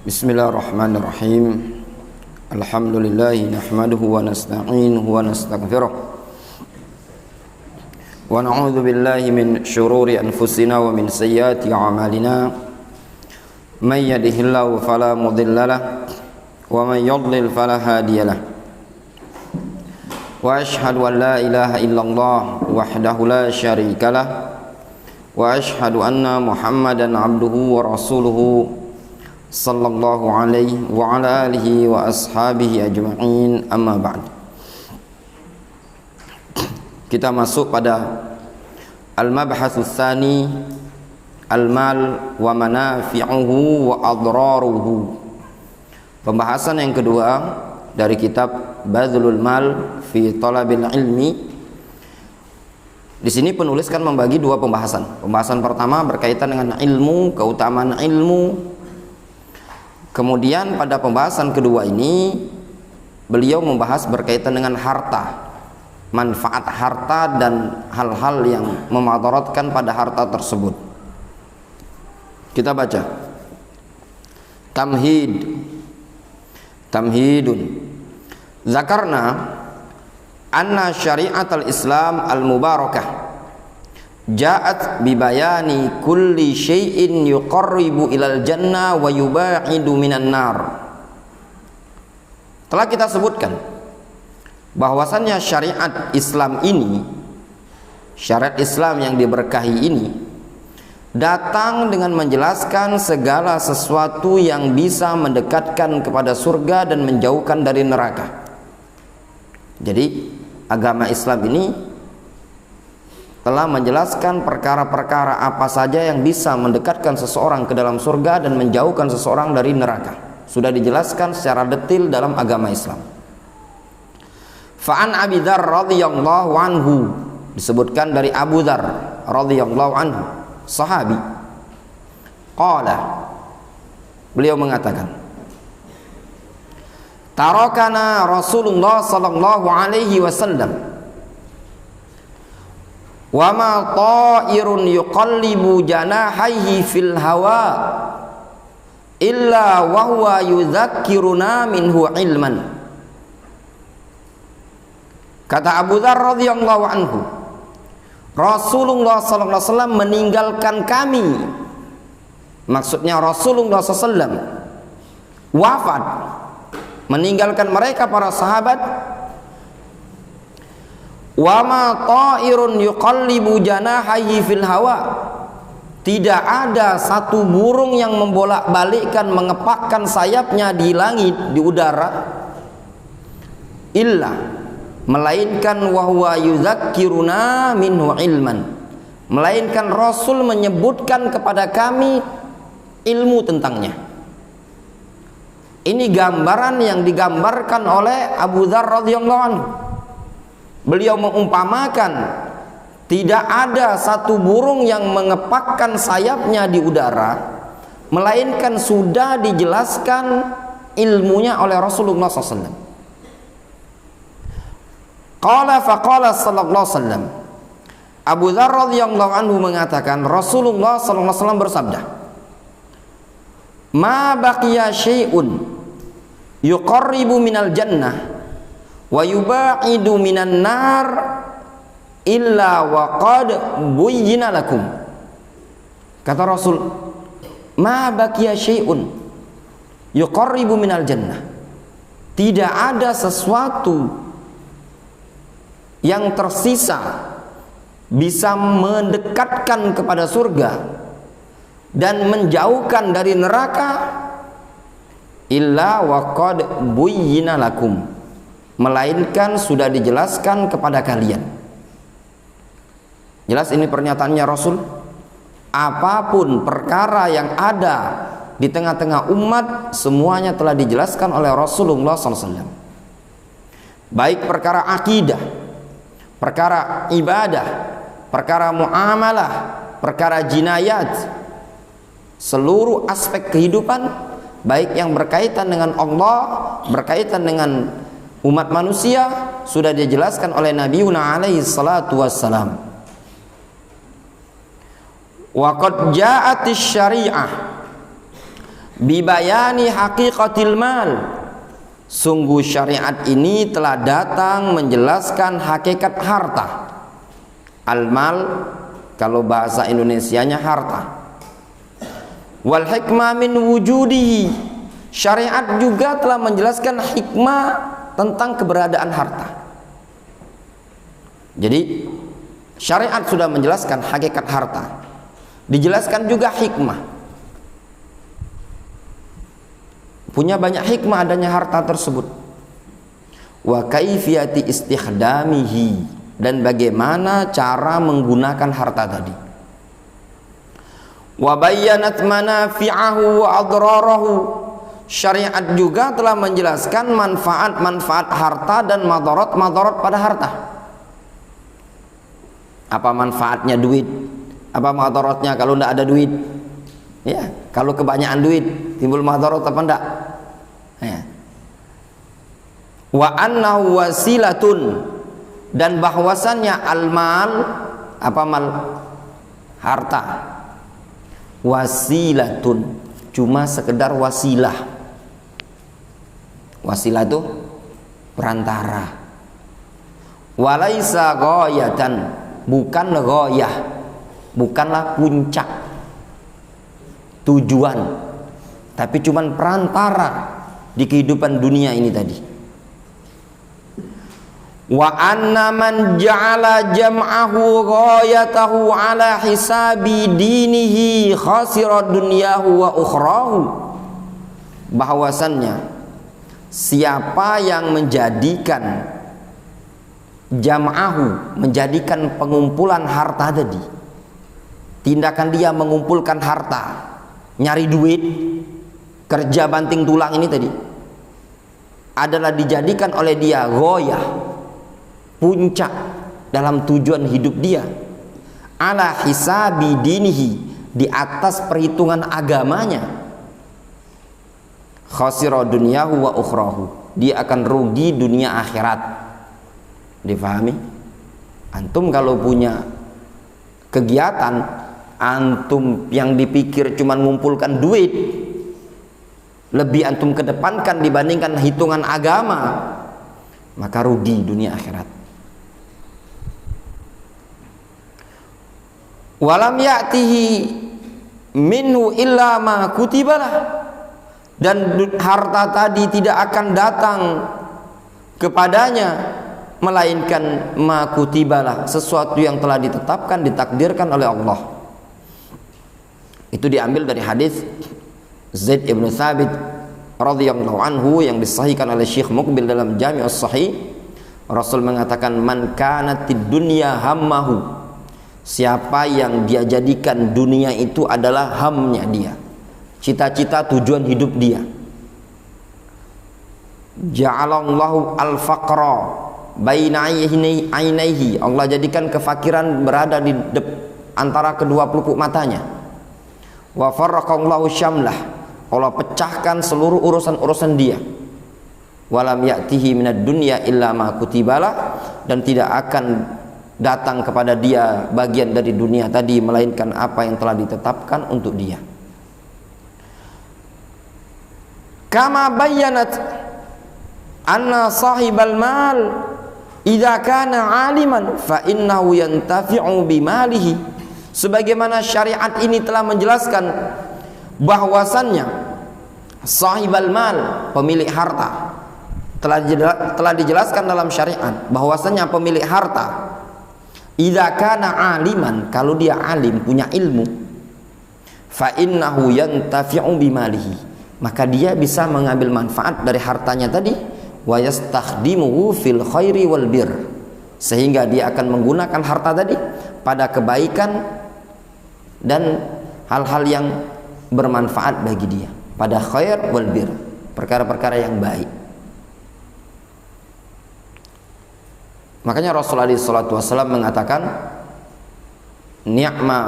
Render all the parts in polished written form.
Bismillahirrahmanirrahim. Alhamdulillah nahmaduhu wa nasta'inuhu wa nastaghfiruh. Wa na'udzu billahi min syururi anfusina wa min sayyiati a'malina. May yahdihillahu fala mudilla lahu wa may yudlil fala hadiya lahu. Wa asyhadu an la ilaha illallah wahdahu la syarika lahu wa asyhadu anna Muhammadan abduhu wa rasuluhu sallallahu alaihi wa ala alihi wa ashabihi ajma'in, amma ba'd. Kita masuk pada al-mabhatsus tsani, al-mal wa manafi'uhu wa adraruhu. Pembahasan yang kedua dari kitab Badlul Mal fi Talabil Ilmi. Di sini penulis kan membagi dua pembahasan. Pembahasan pertama berkaitan dengan ilmu, keutamaan ilmu. Kemudian pada pembahasan kedua ini beliau membahas berkaitan dengan harta, manfaat harta dan hal-hal yang memadaratkan pada harta tersebut. Kita baca. Tamhidun. Zakarna anna syari'atul Islam al-mubarakah ja'at bibayani kulli syai'in yuqarribu ilal jannah wa yuba'idu minan nar. Telah kita sebutkan bahwasannya syariat Islam ini, syariat Islam yang diberkahi ini datang dengan menjelaskan segala sesuatu yang bisa mendekatkan kepada surga dan menjauhkan dari neraka. Jadi agama Islam ini telah menjelaskan perkara-perkara apa saja yang bisa mendekatkan seseorang ke dalam surga dan menjauhkan seseorang dari neraka. Sudah dijelaskan secara detail dalam agama Islam. Fa'an Abi Dzar radhiyallahu anhu, disebutkan dari Abu Dzar radhiyallahu anhu, sahabi. Qala, beliau mengatakan, tarakana Rasulullah sallallahu alaihi wasallam wa ma ta'irun yuqallibu janahaihi fil hawa illa wa huwa yudzakkiruna minhu ilman. Kata Abu Dzar radhiyallahu anhu, Rasulullah sallallahu alaihi wasallam meninggalkan kami, maksudnya Rasulullah sallallahu alaihi wasallam wafat, meninggalkan mereka para sahabat. Wa ma ta'irun yuqallibu janahaihi fil hawa, tidak ada satu burung yang membolak-balikkan, mengepakkan sayapnya di langit, di udara, illa, melainkan wa huwa yudzakkiruna minhu ilman, melainkan Rasul menyebutkan kepada kami ilmu tentangnya. Ini gambaran yang digambarkan oleh Abu Dzar radhiyallahu anhu. Beliau mengumpamakan tidak ada satu burung yang mengepakkan sayapnya di udara, melainkan sudah dijelaskan ilmunya oleh Rasulullah SAW. Qala faqala sallallahu alaihi wasallam, Abu Dzar radhiyallahu anhu mengatakan, Rasulullah sallallahu alaihi wasallam bersabda, ma baqiya syai'un yuqarribu minal jannah wa yuba'idu minan nar illa wa qad buyyina lakum. Kata Rasul, ma baqiya syai'un yuqarribu minal jannah, tidak ada sesuatu yang tersisa bisa mendekatkan kepada surga dan menjauhkan dari neraka, illa wa qad buyyina lakum, melainkan sudah dijelaskan kepada kalian. Jelas ini pernyataannya Rasul. Apapun perkara yang ada di tengah-tengah umat, semuanya telah dijelaskan oleh Rasulullah SAW. Baik perkara akidah, perkara ibadah, perkara muamalah, perkara jinayat, seluruh aspek kehidupan, baik yang berkaitan dengan Allah, berkaitan dengan umat manusia, sudah dijelaskan oleh Nabiuna alaihi salatu wassalam. Wa qad ja'atis syari'ah bibayani haqiqatil mal. Sungguh syariat ini telah datang menjelaskan hakikat harta. Al-mal kalau bahasa Indonesianya harta. Wal hikmah min wujudihi. Syariat juga telah menjelaskan hikmah tentang keberadaan harta. Jadi syariat sudah menjelaskan hakikat harta. Dijelaskan juga hikmah. Punya banyak hikmah adanya harta tersebut. Wa kaifiyati istikhdamihi, dan bagaimana cara menggunakan harta tadi. Wa bayyanat manafi'ahu wa adrarahu. Syariat juga telah menjelaskan manfaat-manfaat harta dan madarat-madarat pada harta. Apa manfaatnya duit? Apa madaratnya kalau tidak ada duit? Ya, kalau kebanyakan duit timbul madarat apa enggak? Ya. Wa annahu wasilatun, dan bahwasannya al-mal, apa mal? Harta. Wasilatun, cuma sekedar wasilah. Wasilah itu perantara. Walaisa ghayatan, bukan ghayah, bukanlah puncak tujuan, tapi cuman perantara di kehidupan dunia ini tadi. Wa anna man ja'ala jam'ahu ghayatahu ala hisabi dinihi khasira dunyahu wa ukhrahu. Bahwasannya siapa yang menjadikan jam'ahu, menjadikan pengumpulan harta tadi, tindakan dia mengumpulkan harta, nyari duit, kerja banting tulang ini tadi, adalah dijadikan oleh dia ghoyah, puncak dalam tujuan hidup dia, ala hisabi dinihi, di atas perhitungan agamanya, khasira dunyahu wa ukhrahu, dia akan rugi dunia akhirat. Difahami? Antum kalau punya kegiatan, antum yang dipikir cuma mengumpulkan duit, lebih antum kedepankan dibandingkan hitungan agama, maka rugi dunia akhirat. Walam ya'tihi minhu illa ma kutibalah, dan harta tadi tidak akan datang kepadanya melainkan ma kutibalah, sesuatu yang telah ditetapkan, ditakdirkan oleh Allah. Itu diambil dari hadis Zaid ibn Thabit radhiyallahu anhu yang disahihkan oleh Syekh Muqbil dalam Jami'us Sahih. Rasul mengatakan, man kanatid dunya hammahu, siapa yang dia jadikan dunia itu adalah hamnya dia, cita-cita tujuan hidup dia, ja'alallahu al-faqra baina ainaihi, Allah jadikan kefakiran berada di antara kedua pelupuk matanya. Wa farraqallahu syamlah, Allah pecahkan seluruh urusan-urusan dia. Walam ya'tihi minad dunya illa ma kutibalah, dan tidak akan datang kepada dia bagian dari dunia tadi melainkan apa yang telah ditetapkan untuk dia. Kama bayyanat anna sahibal mal idza kana aliman fa innahu yantafi'u bimalihi, sebagaimana syariat ini telah menjelaskan bahwasannya sahibal mal, pemilik harta, telah dijelaskan dalam syariat bahwasannya pemilik harta idza kana aliman, kalau dia alim, punya ilmu, fa innahu yantafi'u bimalihi, maka dia bisa mengambil manfaat dari hartanya tadi, wa yastakhdimuhu fil khairi wal bir, sehingga dia akan menggunakan harta tadi pada kebaikan dan hal-hal yang bermanfaat bagi dia, pada khair wal bir, perkara-perkara yang baik. Makanya Rasulullah SAW mengatakan, ni'ma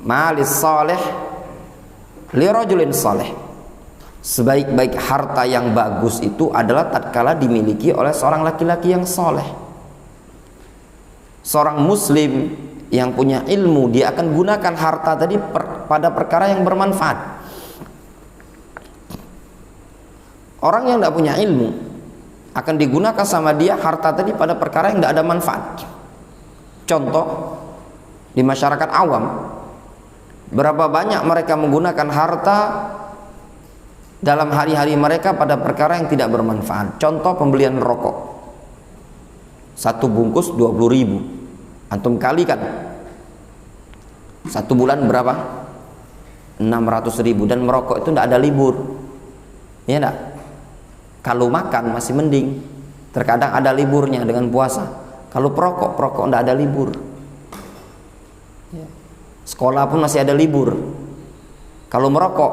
malis salih li rajulin salih, sebaik-baik harta yang bagus itu adalah tatkala dimiliki oleh seorang laki-laki yang soleh, seorang muslim yang punya ilmu. Dia akan gunakan harta tadi pada perkara yang bermanfaat. Orang yang tidak punya ilmu akan digunakan sama dia harta tadi pada perkara yang tidak ada manfaat. Contoh, di masyarakat awam, berapa banyak mereka menggunakan harta dalam hari-hari mereka pada perkara yang tidak bermanfaat. Contoh, pembelian rokok, satu bungkus 20.000, antum kalikan satu bulan berapa? 600.000. Dan merokok itu tidak ada libur, ya enggak? Kalau makan masih mending, terkadang ada liburnya dengan puasa. Kalau perokok tidak ada libur. Sekolah pun masih ada libur. Kalau merokok,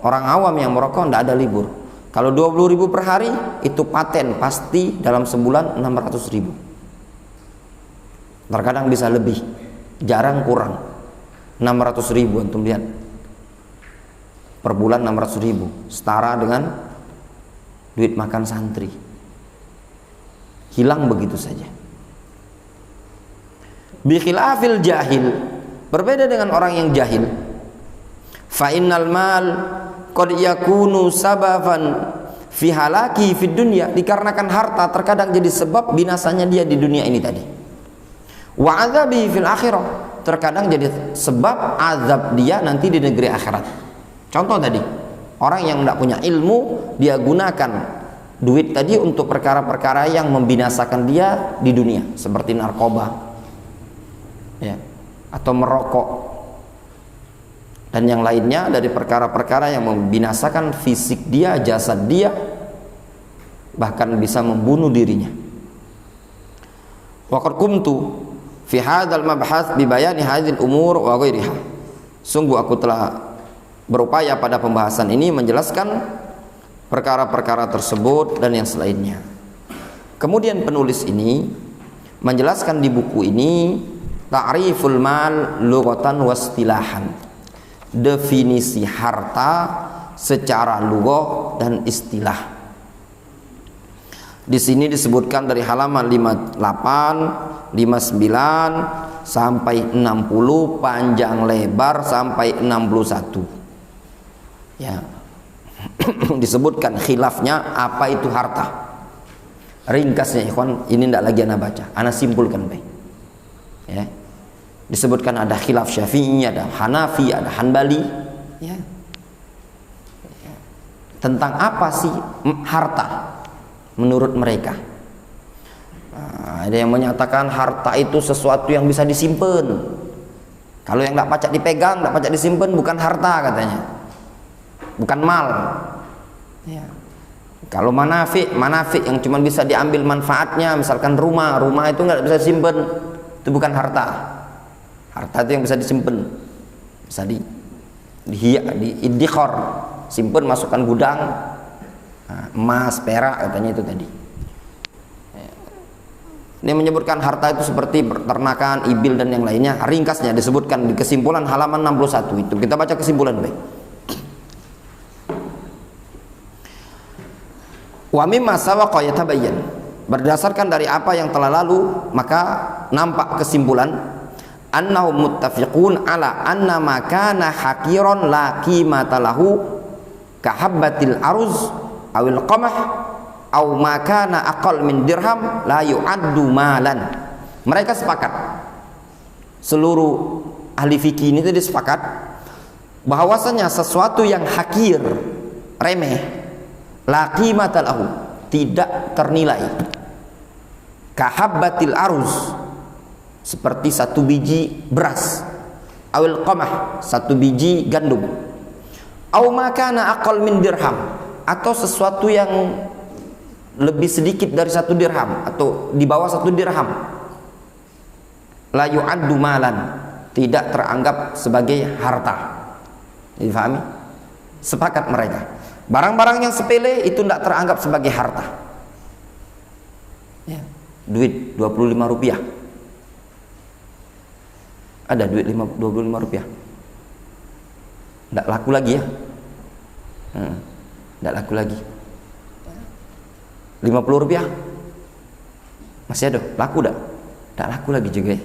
orang awam yang merokok tidak ada libur. Kalau 20.000 per hari itu paten, pasti dalam sebulan 600.000. Terkadang bisa lebih, jarang kurang. 600.000 antum lihat. Per bulan 600.000, setara dengan duit makan santri. Hilang begitu saja. Bi khilafil jahil, berbeda dengan orang yang jahil. Fa innal mal qad yakunu sababan fi halaki fid dunya, dikarenakan harta terkadang jadi sebab binasanya dia di dunia ini tadi. Wa adzabi fil akhirah, terkadang jadi sebab azab dia nanti di negeri akhirat. Contoh tadi, orang yang tidak punya ilmu, dia gunakan duit tadi untuk perkara-perkara yang membinasakan dia di dunia, seperti narkoba, ya, atau merokok dan yang lainnya dari perkara-perkara yang membinasakan fisik dia, jasad dia, bahkan bisa membunuh dirinya. Wa qad qumtu fi hadzal mabhath bi bayani hadzal umur wa ghairiha. Sungguh aku telah berupaya pada pembahasan ini menjelaskan perkara-perkara tersebut dan yang selainnya. Kemudian penulis ini menjelaskan di buku ini ta'riful mal lughatan wastilahan, definisi harta secara lughah dan istilah. Di sini disebutkan dari halaman 58, 59 sampai 60, panjang lebar sampai 61. Ya. Disebutkan khilafnya apa itu harta. Ringkasnya ikhwan, ini tidak lagi ana baca, ana simpulkan baik. Ya. Disebutkan ada khilaf Syafi'i, ada Hanafi, ada Hanbali, ya. Ya. Tentang apa sih harta menurut mereka. Nah, ada yang menyatakan harta itu sesuatu yang bisa disimpan. Kalau yang tidak pacak dipegang, tidak pacak disimpan, bukan harta katanya, bukan mal. Ya. Kalau manafik yang cuma bisa diambil manfaatnya, misalkan rumah itu nggak bisa disimpan, itu bukan harta. Harta itu yang bisa disimpan, bisa di iddikhar, simpan, masukkan gudang. Nah, emas, perak katanya itu tadi. Ini menyebutkan harta itu seperti peternakan, ibil dan yang lainnya. Ringkasnya disebutkan di kesimpulan halaman 61 itu. Kita baca kesimpulan baik. Wa mimma sawaqa yatabayyan, berdasarkan dari apa yang telah lalu maka nampak kesimpulan annahum muttafiqun ala anna ma kana haqiran la qimata lahu ka habbatil aruz awil qamah aw ma kana aqal min dirham la yu'addu malan. Mereka sepakat, seluruh ahli fikih ini tadi sepakat bahwasanya sesuatu yang hakir, remeh, la qimata lahu, tidak ternilai, kahabbatil aruz, seperti satu biji beras, awil qamah, satu biji gandum, au makana aqal min dirham, atau sesuatu yang lebih sedikit dari 1 dirham atau di bawah 1 dirham, la yu'addu malan, tidak teranggap sebagai harta. Difahami? Sepakat mereka, barang-barang yang sepele itu tidak teranggap sebagai harta. Ya. Duit 25 rupiah, ada duit 25 rupiah, tidak laku lagi ya, tidak laku lagi. 50 rupiah masih ada, laku tidak laku lagi juga ya.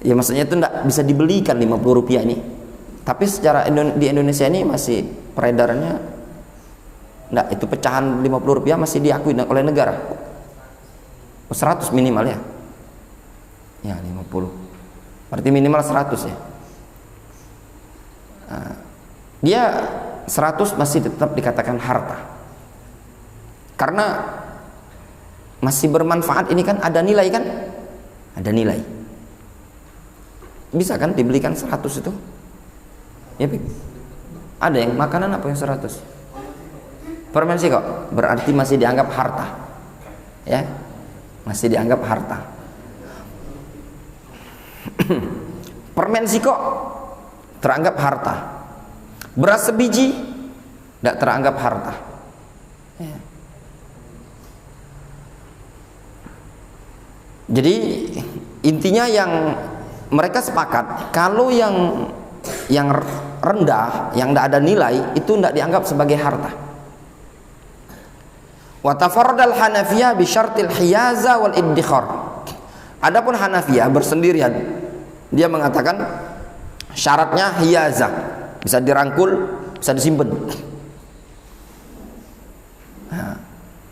Ya maksudnya itu tidak bisa dibelikan 50 rupiah ini. Tapi secara di Indonesia ini masih peredarannya Enggak, itu pecahan 50 rupiah masih diakui oleh negara. 100 minimal ya. Ya 50. Berarti minimal 100 ya. Nah, dia 100 masih tetap dikatakan harta. Karena masih bermanfaat, ini kan ada nilai kan? Ada nilai. Bisa kan dibelikan 100 itu? Ya, ada yang makanan apa yang 100? Permen sih kok, berarti masih dianggap harta. Ya. Masih dianggap harta. Permen sih kok teranggap harta. Beras sebiji tidak teranggap harta. Ya. Jadi intinya yang mereka sepakat kalau yang rendah, yang tidak ada nilai itu tidak dianggap sebagai harta. Wa tafarradal Hanafiyah bi syartil hiyaza wal iddikhar. Adapun Hanafiyah bersendirian, dia mengatakan syaratnya hiyaza, bisa dirangkul, bisa disimpan. Nah,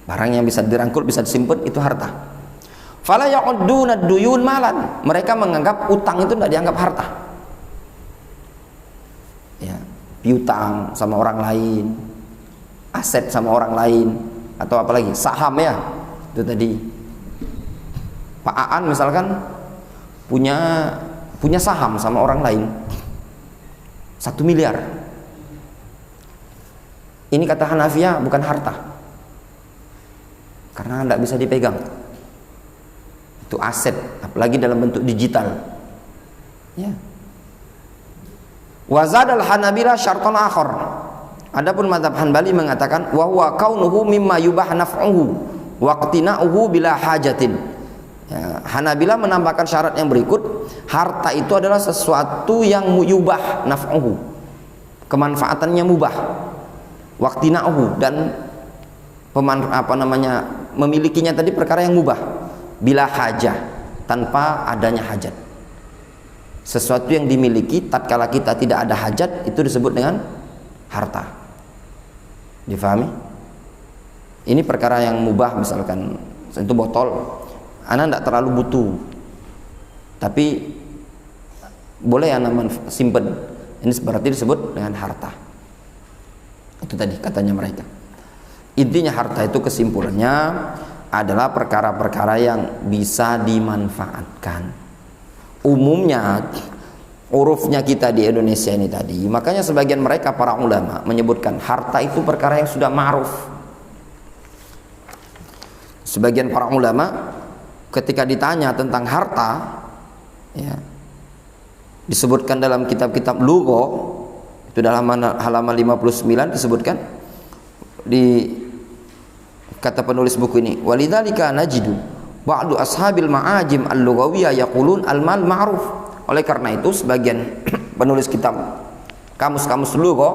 barang yang bisa dirangkul, bisa disimpan itu harta. Fala ya'udduna ad-duyun malan. Mereka menganggap utang itu tidak dianggap harta. Ya, piutang sama orang lain, aset sama orang lain, atau apalagi saham ya. Itu tadi. Pak Aan misalkan punya saham sama orang lain 1 miliar. Ini kata Hanafiyah bukan harta. Karena tidak bisa dipegang. Itu aset, apalagi dalam bentuk digital. Ya. Wa zadal Hanabilah syarton akhar. Adapun mazhab Hanbali mengatakan wa huwa kaunuhu mimma yubah naf'uhu wa qtina'uhu bila hajatin. Ya, Hanabila menambahkan syarat yang berikut, harta itu adalah sesuatu yang yubah naf'uhu, kemanfaatannya mubah, waqtina'uhu, dan memilikinya tadi perkara yang mubah, bila hajah, tanpa adanya hajat. Sesuatu yang dimiliki tatkala kita tidak ada hajat itu disebut dengan harta. Difahami? Ini perkara yang mubah, misalkan itu botol, anak tidak terlalu butuh, tapi boleh anak simpen. Ini berarti disebut dengan harta. Itu tadi katanya mereka. Intinya harta itu kesimpulannya adalah perkara-perkara yang bisa dimanfaatkan. Umumnya urufnya kita di Indonesia ini tadi, makanya sebagian mereka para ulama menyebutkan harta itu perkara yang sudah ma'ruf. Sebagian para ulama ketika ditanya tentang harta, ya, disebutkan dalam kitab-kitab lugha, itu dalam halaman 59 disebutkan, di kata penulis buku ini, walidzalika najidu ba'du ashabil ma'ajim al-lughawiyah yaqulun al-mal ma'ruf. Oleh karena itu sebagian penulis kitab kamus-kamus lugha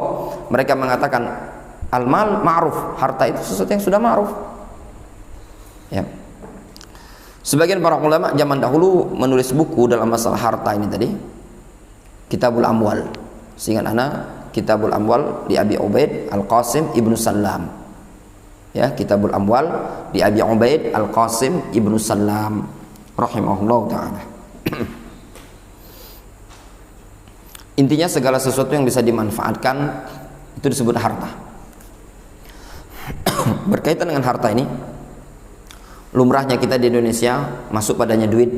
mereka mengatakan al-mal ma'ruf, harta itu sesuatu yang sudah ma'ruf. Ya. Sebagian para ulama zaman dahulu menulis buku dalam masalah harta ini tadi, Kitabul Amwal. Seingat ana Kitabul Amwal di Abi Ubaid Al-Qasim Ibnu Sallam. Ya, Kitabul Amwal di Abi Ubaid Al-Qasim Ibnu Sallam rahimahullah ta'ala. Intinya segala sesuatu yang bisa dimanfaatkan itu disebut harta. Berkaitan dengan harta ini, lumrahnya kita di Indonesia masuk padanya duit,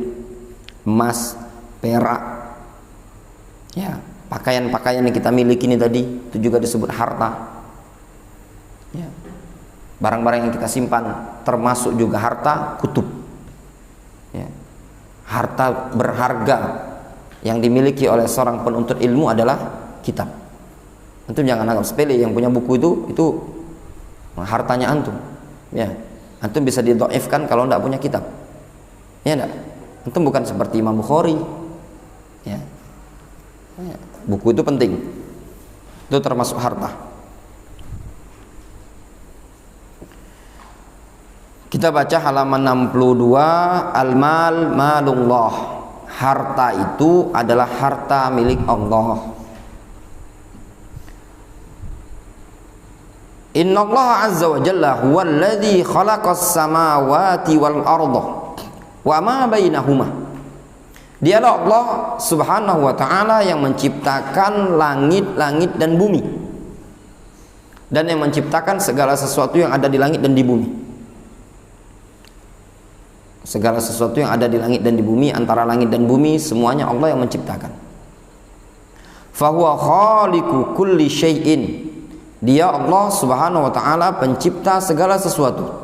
emas, perak, ya, pakaian-pakaian yang kita miliki ini tadi itu juga disebut harta. Ya. Barang-barang yang kita simpan termasuk juga harta kutub. Ya. Harta berharga yang dimiliki oleh seorang penuntut ilmu adalah kitab. Antum jangan anggap sepele, yang punya buku itu hartanya antum. Ya. Antum bisa didhaifkan kalau tidak punya kitab. Ya enggak? Antum bukan seperti Imam Bukhari. Ya. Buku itu penting. Itu termasuk harta. Kita baca halaman 62, al-mal malullah. Harta itu adalah harta milik Allah. Innallaha azza wa jalla huwallazi khalaqas samawati wal arda wa ma bainahuma. Dialah Allah subhanahu wa ta'ala yang menciptakan langit-langit dan bumi, dan yang menciptakan segala sesuatu yang ada di langit dan di bumi. Segala sesuatu yang ada di langit dan di bumi, antara langit dan bumi, semuanya Allah yang menciptakan. Fahuwa khaliqu kulli syai'in. Dia Allah subhanahu wa ta'ala pencipta segala sesuatu.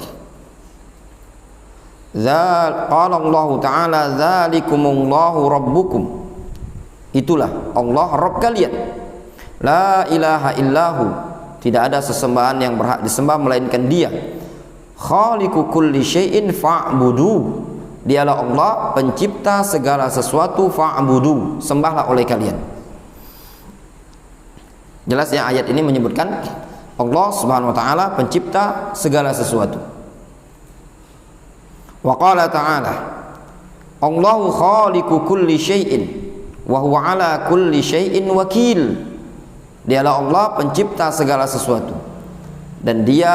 Qala Allah ta'ala dzalikumullahu rabbukum. Itulah Allah Rabb kalian. La ilaha illahu. Tidak ada sesembahan yang berhak disembah melainkan Dia. Khaliqu kulli syai'in fa'budu. Dialah Allah pencipta segala sesuatu, fa'budu, sembahlah oleh kalian. Jelas ya, ayat ini menyebutkan Allah subhanahu wa ta'ala pencipta segala sesuatu. Wa qala ta'ala Allahu khaliqu kulli syai'in wa huwa ala kulli syai'in wakil. Dialah Allah pencipta segala sesuatu, dan Dia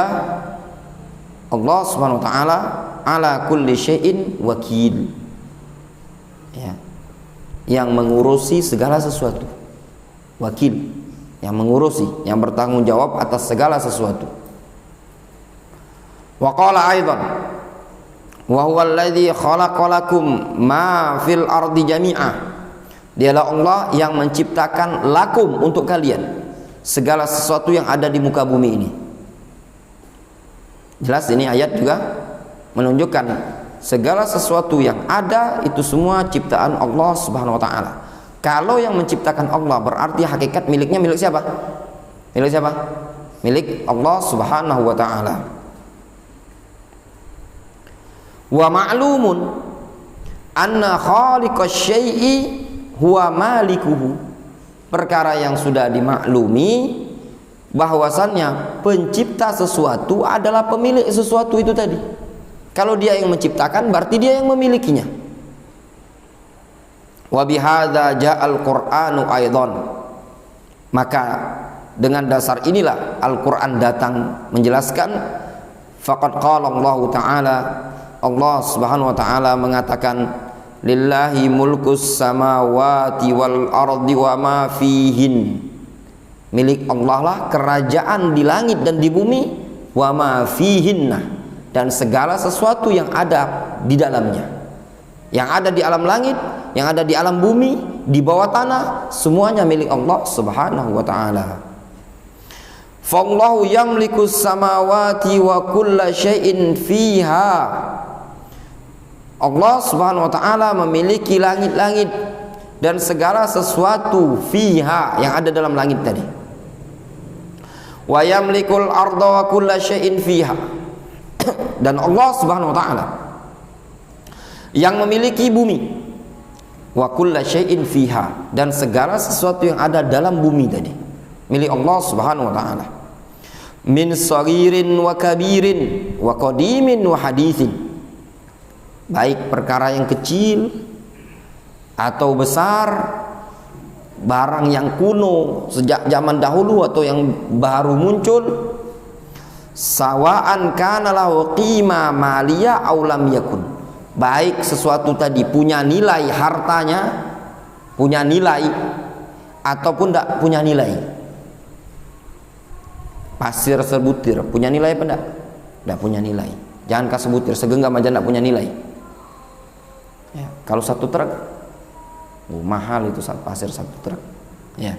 Allah subhanahu wa ta'ala ala kulli syai'in wakil, ya, yang mengurusi segala sesuatu. Wakil, yang mengurusi, yang bertanggung jawab atas segala sesuatu. Wa qala aidan wa huwa alladhi khalaqalakum ma fil ardi jami'a. Dialah Allah yang menciptakan lakum, untuk kalian, segala sesuatu yang ada di muka bumi ini. Jelas ini ayat juga menunjukkan segala sesuatu yang ada itu semua ciptaan Allah subhanahu wa ta'ala. Kalau yang menciptakan Allah berarti hakikat miliknya milik siapa? Milik siapa? Milik Allah subhanahu wa ta'ala. Wa ma'lumun anna khaliqasy syai'i huwa malikuhu. Perkara yang sudah dimaklumi bahwasannya pencipta sesuatu adalah pemilik sesuatu itu tadi. Kalau Dia yang menciptakan berarti Dia yang memilikinya. Wa bihadza ja'al Qur'anu aidan. Maka dengan dasar inilah Al-Qur'an datang menjelaskan. Faqad qala Allah Ta'ala, Allah subhanahu wa ta'ala mengatakan, lillahi mulkus samawati wal ardi wa ma fihin. Milik Allah lah kerajaan di langit dan di bumi, wa ma fihinna, dan segala sesuatu yang ada di dalamnya. Yang ada di alam langit, yang ada di alam bumi, di bawah tanah, semuanya milik Allah subhanahu wa ta'ala. Fallahu yamlikus samawati wa kulla syai'in fiha. Allah subhanahu wa ta'ala memiliki langit-langit dan segala sesuatu fiha, yang ada dalam langit tadi. Wa yamlikul arda wa kulla syai'in fiha. Dan Allah subhanahu wa ta'ala yang memiliki bumi, wa kulla syai'in fiha, dan segala sesuatu yang ada dalam bumi tadi milik Allah subhanahu wa ta'ala. Min saghirin wa kabirin wa qadimin wa hadithin. Baik perkara yang kecil atau besar, barang yang kuno sejak zaman dahulu atau yang baru muncul, sawa'an kana lahu qima maliyah aw lam yakun. Baik sesuatu tadi punya nilai hartanya, punya nilai ataupun tidak punya nilai. Pasir sebutir punya nilai apa enggak? Tidak punya nilai. Jangan kasih butir, segenggam aja tidak punya nilai. Ya, kalau satu truk, mahal itu pasir satu truk. Ya.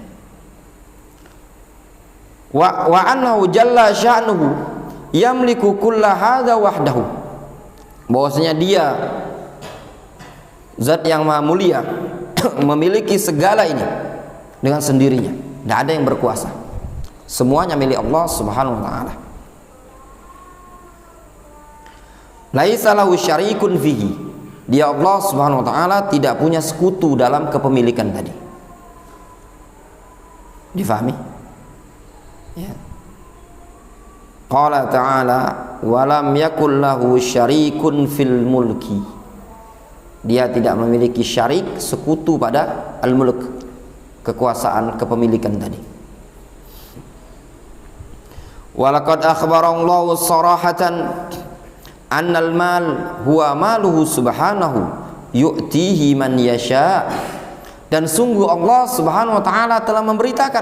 Wa annahu jalla sya'nuhu yamliku kulla hadza wahdahu. Bahwasanya Dia zat yang maha mulia memiliki segala ini dengan sendirinya. Tidak ada yang berkuasa. Semuanya milik Allah subhanahu wa ta'ala. Laisa lahu syarikun fihi. Dia Allah subhanahu wa ta'ala tidak punya sekutu dalam kepemilikan tadi. Difahami? Ya. Qala ta'ala walam yakul lahu syarikun fil mulki. Dia tidak memiliki syarik, sekutu pada al-mulk, kekuasaan kepemilikan tadi. Walaqad akhbarallahu sarahatan annal mal huwa maluhu subhanahu yu'tihi man yasha. Dan sungguh Allah Subhanahu wa taala telah memberitakan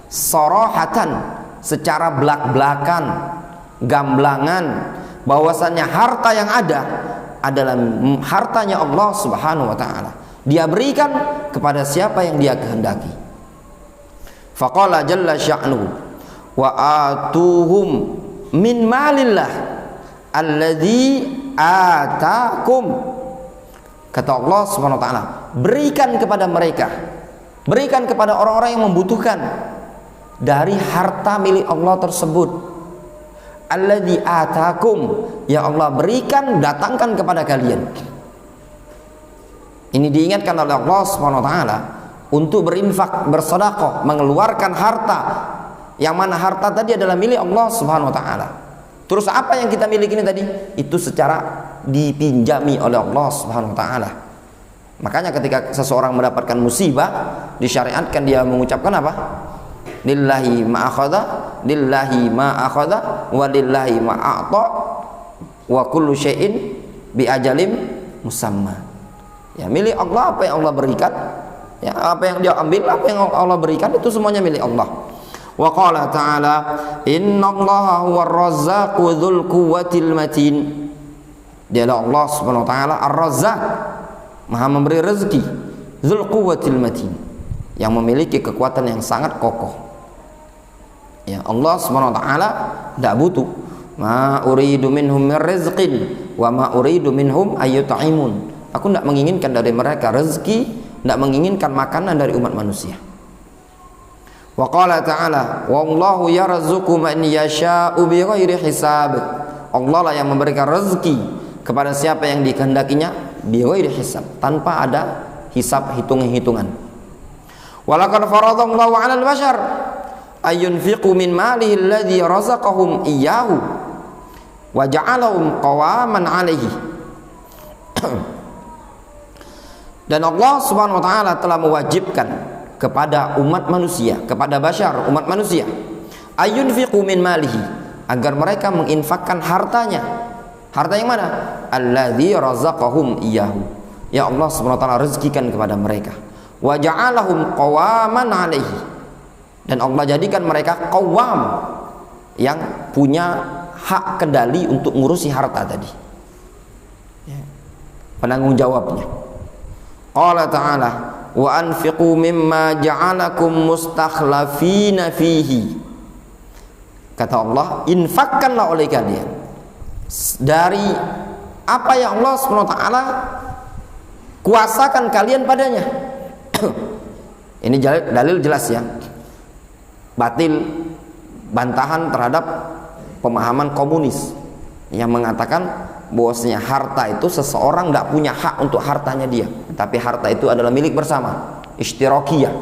sarahatan, secara belak-belakan, gamblangan, bahwasannya harta yang ada adalah hartanya Allah Subhanahu wa taala. Dia berikan kepada siapa yang dia kehendaki. Faqala jalla sya'nuhu wa atuhum min malillah alladzi atakum. Kata Allah Subhanahu wa taala, berikan kepada mereka, berikan kepada orang-orang yang membutuhkan dari harta milik Allah tersebut. Alladzi atakum, yang Allah berikan, datangkan kepada kalian. Ini diingatkan oleh Allah Subhanahu wa taala untuk berinfak, bersedekah, mengeluarkan harta, yang mana harta tadi adalah milik Allah Subhanahu wa taala. Terus apa yang kita miliki ini tadi? Itu secara dipinjami oleh Allah Subhanahu wa taala. Makanya ketika seseorang mendapatkan musibah, disyariatkan dia mengucapkan apa? Lillahi ma akhadha, lillahi ma akhadha, wa lillahi ma a'ta, wa kullu syai'in bi ajalim musamma. Ya, milik Allah apa yang Allah berikan, ya, apa yang dia ambil, apa yang Allah berikan itu semuanya milik Allah. Wa qala ta'ala innallaha huwar razzaqu dzul quwwatil matin. Dialah Allah Subhanahu wa taala Ar-Razzaq, Maha memberi rezeki, dzul quwwatil matin, yang memiliki kekuatan yang sangat kokoh. Ya, Allah Subhanahu wa taala tidak butuh. Ma uridu minhum min rizqin wa ma uridu minhum ayyut'imun. Aku tidak menginginkan dari mereka rezeki, tidak menginginkan makanan dari umat manusia. Wa qala ta'ala wallahu yarzuqu man yasha'u bighairi hisab. Allah lah yang memberikan rezeki kepada siapa yang dikehendakinya bighairi hisab, tanpa ada hisab, hitung-hitungan. Walaqad faradallahu 'alal bashar ayunfiqu min malihi alladhi razaqahum iyyahu wa ja'alahum qawaman 'alaihi. Dan Allah Subhanahu wa taala telah mewajibkan kepada umat manusia, kepada bashar, umat manusia, ayunfiqu min malihi, agar mereka menginfakkan hartanya. Harta yang mana? Alladzi razaqahum iyyahu, ya Allah Subhanahu wa taala rezekikan kepada mereka. Wa ja'alahum qawaman 'alaihi, dan Allah jadikan mereka qawam, yang punya hak kendali untuk ngurusi harta tadi, penanggung jawabnya. Qala ta'ala wa anfiqu mimma ja'alakum mustakhlafina fihi. Kata Allah, infakkanlah oleh kalian dari apa yang Allah SWT kuasakan kalian padanya. Ini dalil jelas ya, batil, bantahan terhadap pemahaman komunis yang mengatakan bahwasanya harta itu seseorang tidak punya hak untuk hartanya dia, tapi harta itu adalah milik bersama, ishtirakiyah.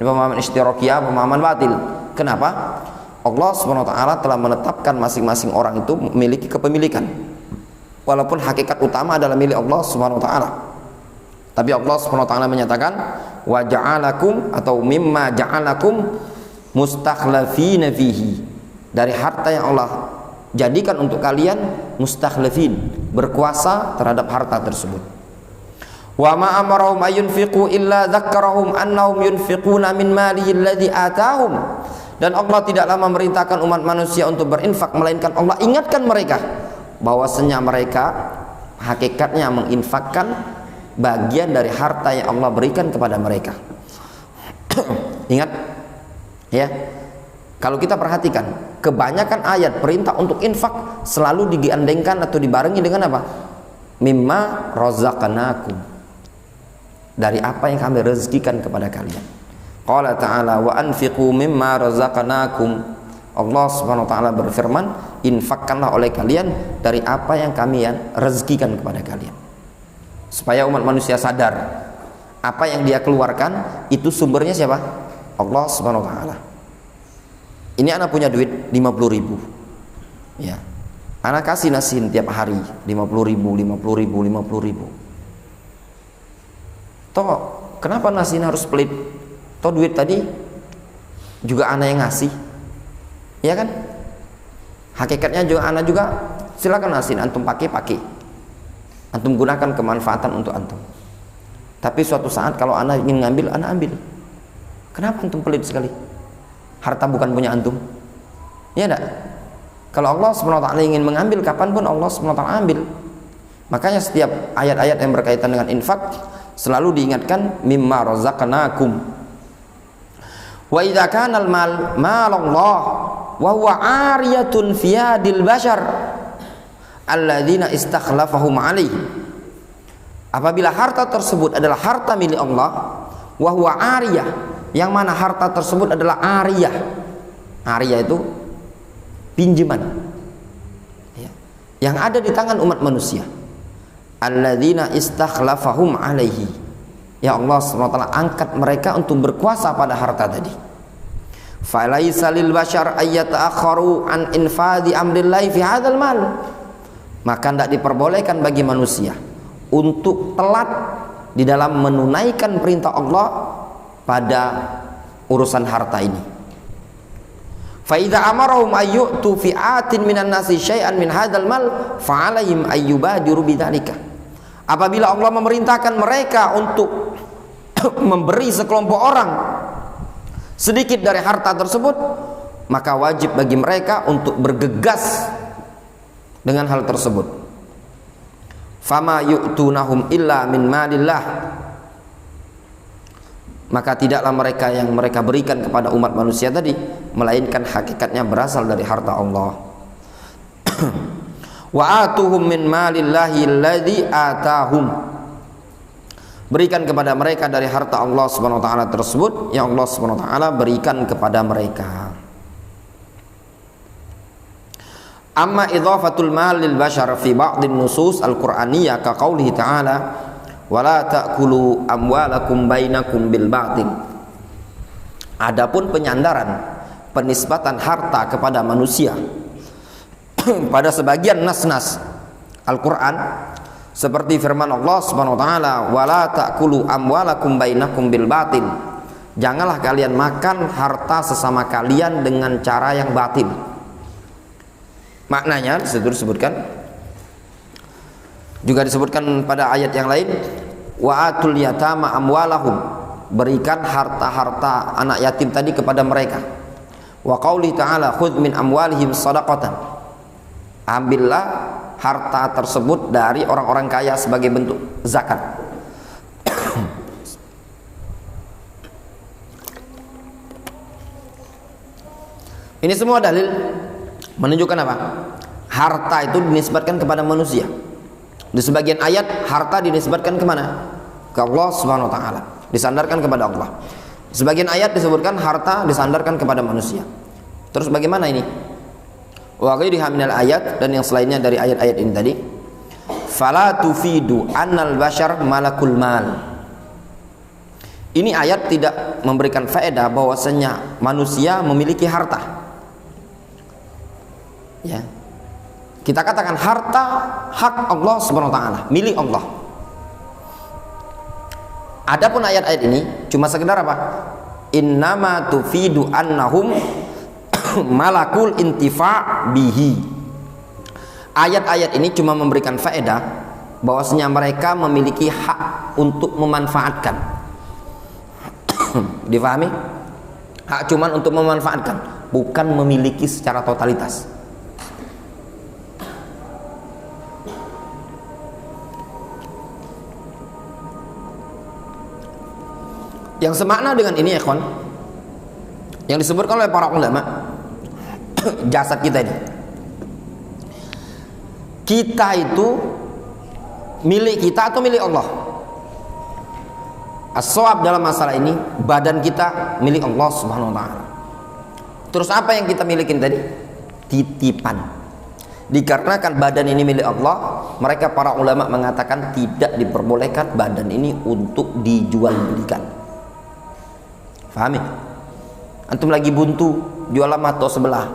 Ini pemahaman ishtirakiyah, pemahaman batil. Kenapa? Allah SWT telah menetapkan masing-masing orang itu memiliki kepemilikan, walaupun hakikat utama adalah milik Allah SWT. Tapi Allah SWT menyatakan wa ja'alakum, atau mimma ja'alakum mustakhlafina fihi, dari harta yang Allah jadikan untuk kalian mustakhlifin, berkuasa terhadap harta tersebut. Wa ma amarahum ayunfiqu illa dzakkarahum annahum yunfiquna min malihi alladzi atahum. Dan Allah tidaklah memerintahkan umat manusia untuk berinfak, melainkan Allah ingatkan mereka bahwasanya mereka hakikatnya menginfakkan bagian dari harta yang Allah berikan kepada mereka. Ingat ya, kalau kita perhatikan, kebanyakan ayat perintah untuk infak selalu digandengkan atau dibarengi dengan apa? Mimma razaqnakum, dari apa yang kami rezekikan kepada kalian. Qala ta'ala wa anfiqu mimma razaqnakum. Allah Subhanahu wa taala berfirman, infakkanlah oleh kalian dari apa yang kami rezekikan kepada kalian. Supaya umat manusia sadar apa yang dia keluarkan itu sumbernya siapa? Allah Subhanahu wa taala. Ini anak punya duit 50.000, ya, anak kasih nasihin tiap hari 50.000, 50.000, 50.000. Toh kenapa nasihin harus pelit? Toh duit tadi juga anak yang ngasih, ya kan? Hakikatnya juga anak juga silakan asin, antum pakai, antum gunakan kemanfaatan untuk antum. Tapi suatu saat kalau anak ingin ngambil, anak ambil. Kenapa antum pelit sekali? Harta bukan punya antum, ya enggak? Kalau Allah SWT ingin mengambil, kapanpun Allah SWT ambil. Makanya setiap ayat-ayat yang berkaitan dengan infak selalu diingatkan mimma razaqnakum. Wa idza kana al-mal malallah wa huwa ariyatun fi yadil bashar alladzina istakhlafahum alaihi. Apabila harta tersebut adalah harta milik Allah, wa huwa ariyah, yang mana harta tersebut adalah ariyah. Ariyah itu pinjaman, ya, yang ada di tangan umat manusia. Alladzina istakhlafahum alaihi, ya Allah SWT angkat mereka untuk berkuasa pada harta tadi. Falaisa lil bashar ayyata'akharu an infadi amrillahi fi hadzal mal, maka tidak diperbolehkan bagi manusia untuk telat di dalam menunaikan perintah Allah pada urusan harta ini. Fa idza amarahum ayyutu fi atin minan nasi syai'an min hadzal mal fa 'alaihim ayyubadiru bidzalika. Apabila Allah memerintahkan mereka untuk memberi sekelompok orang sedikit dari harta tersebut, maka wajib bagi mereka untuk bergegas dengan hal tersebut. Fama yu'tunahum illa min malillah, maka tidaklah mereka yang mereka berikan kepada umat manusia tadi melainkan hakikatnya berasal dari harta Allah. Wa atuhum min malillahi alladzi atahum, berikan kepada mereka dari harta Allah Subhanahu wa taala tersebut yang Allah Subhanahu wa taala berikan kepada mereka. Amma idhafatul mal lil bashar fi ba'dhin nusus al-Qur'aniyah ka qaulihi ta'ala wala ta'kulu amwalakum bainakum bil batil. Adapun penyandaran penisbatan harta kepada manusia pada sebagian nas-nas Al-Qur'an seperti firman Allah Subhanahu wa taala wala ta'kulu amwalakum bainakum bil batil, janganlah kalian makan harta sesama kalian dengan cara yang batil. Maknanya disebutkan juga disebutkan pada ayat yang lain wa atul yatama amwalahum, berikan harta-harta anak yatim tadi kepada mereka. Wa qauli ta'ala khudh min amwalihim shadaqatan, ambillah harta tersebut dari orang-orang kaya sebagai bentuk zakat. Ini semua dalil menunjukkan apa? Harta itu dinisbatkan kepada manusia. Di sebagian ayat harta dinisbatkan kemana? Ke Allah Subhanahu wa taala, disandarkan kepada Allah. Sebagian ayat disebutkan harta disandarkan kepada manusia. Terus bagaimana ini? Wa ghairiha minal ayat, dan yang selainnya dari ayat-ayat ini tadi. Fala tufidu annal bashar malakul mal. Ini ayat tidak memberikan faedah bahwasanya manusia memiliki harta. Ya. Kita katakan harta hak Allah Subhanahu wa taala, milik Allah. Adapun ayat-ayat ini cuma sekedar apa? Innama tufidu annahum malakul intifa' bihi. Ayat-ayat ini cuma memberikan faedah bahwasanya mereka memiliki hak untuk memanfaatkan. Difahami? Hak cuman untuk memanfaatkan, bukan memiliki secara totalitas. Yang semakna dengan ini, ikhwan, yang disebutkan oleh para ulama, jasad kita ini, kita itu milik kita atau milik Allah? As-shawab dalam masalah ini, badan kita milik Allah Subhanahu wa taala. Terus apa yang kita milikin tadi? Titipan. Dikarenakan badan ini milik Allah, mereka para ulama mengatakan tidak diperbolehkan badan ini untuk dijual belikan. Fahami? Antum lagi buntu, jualan mata sebelah,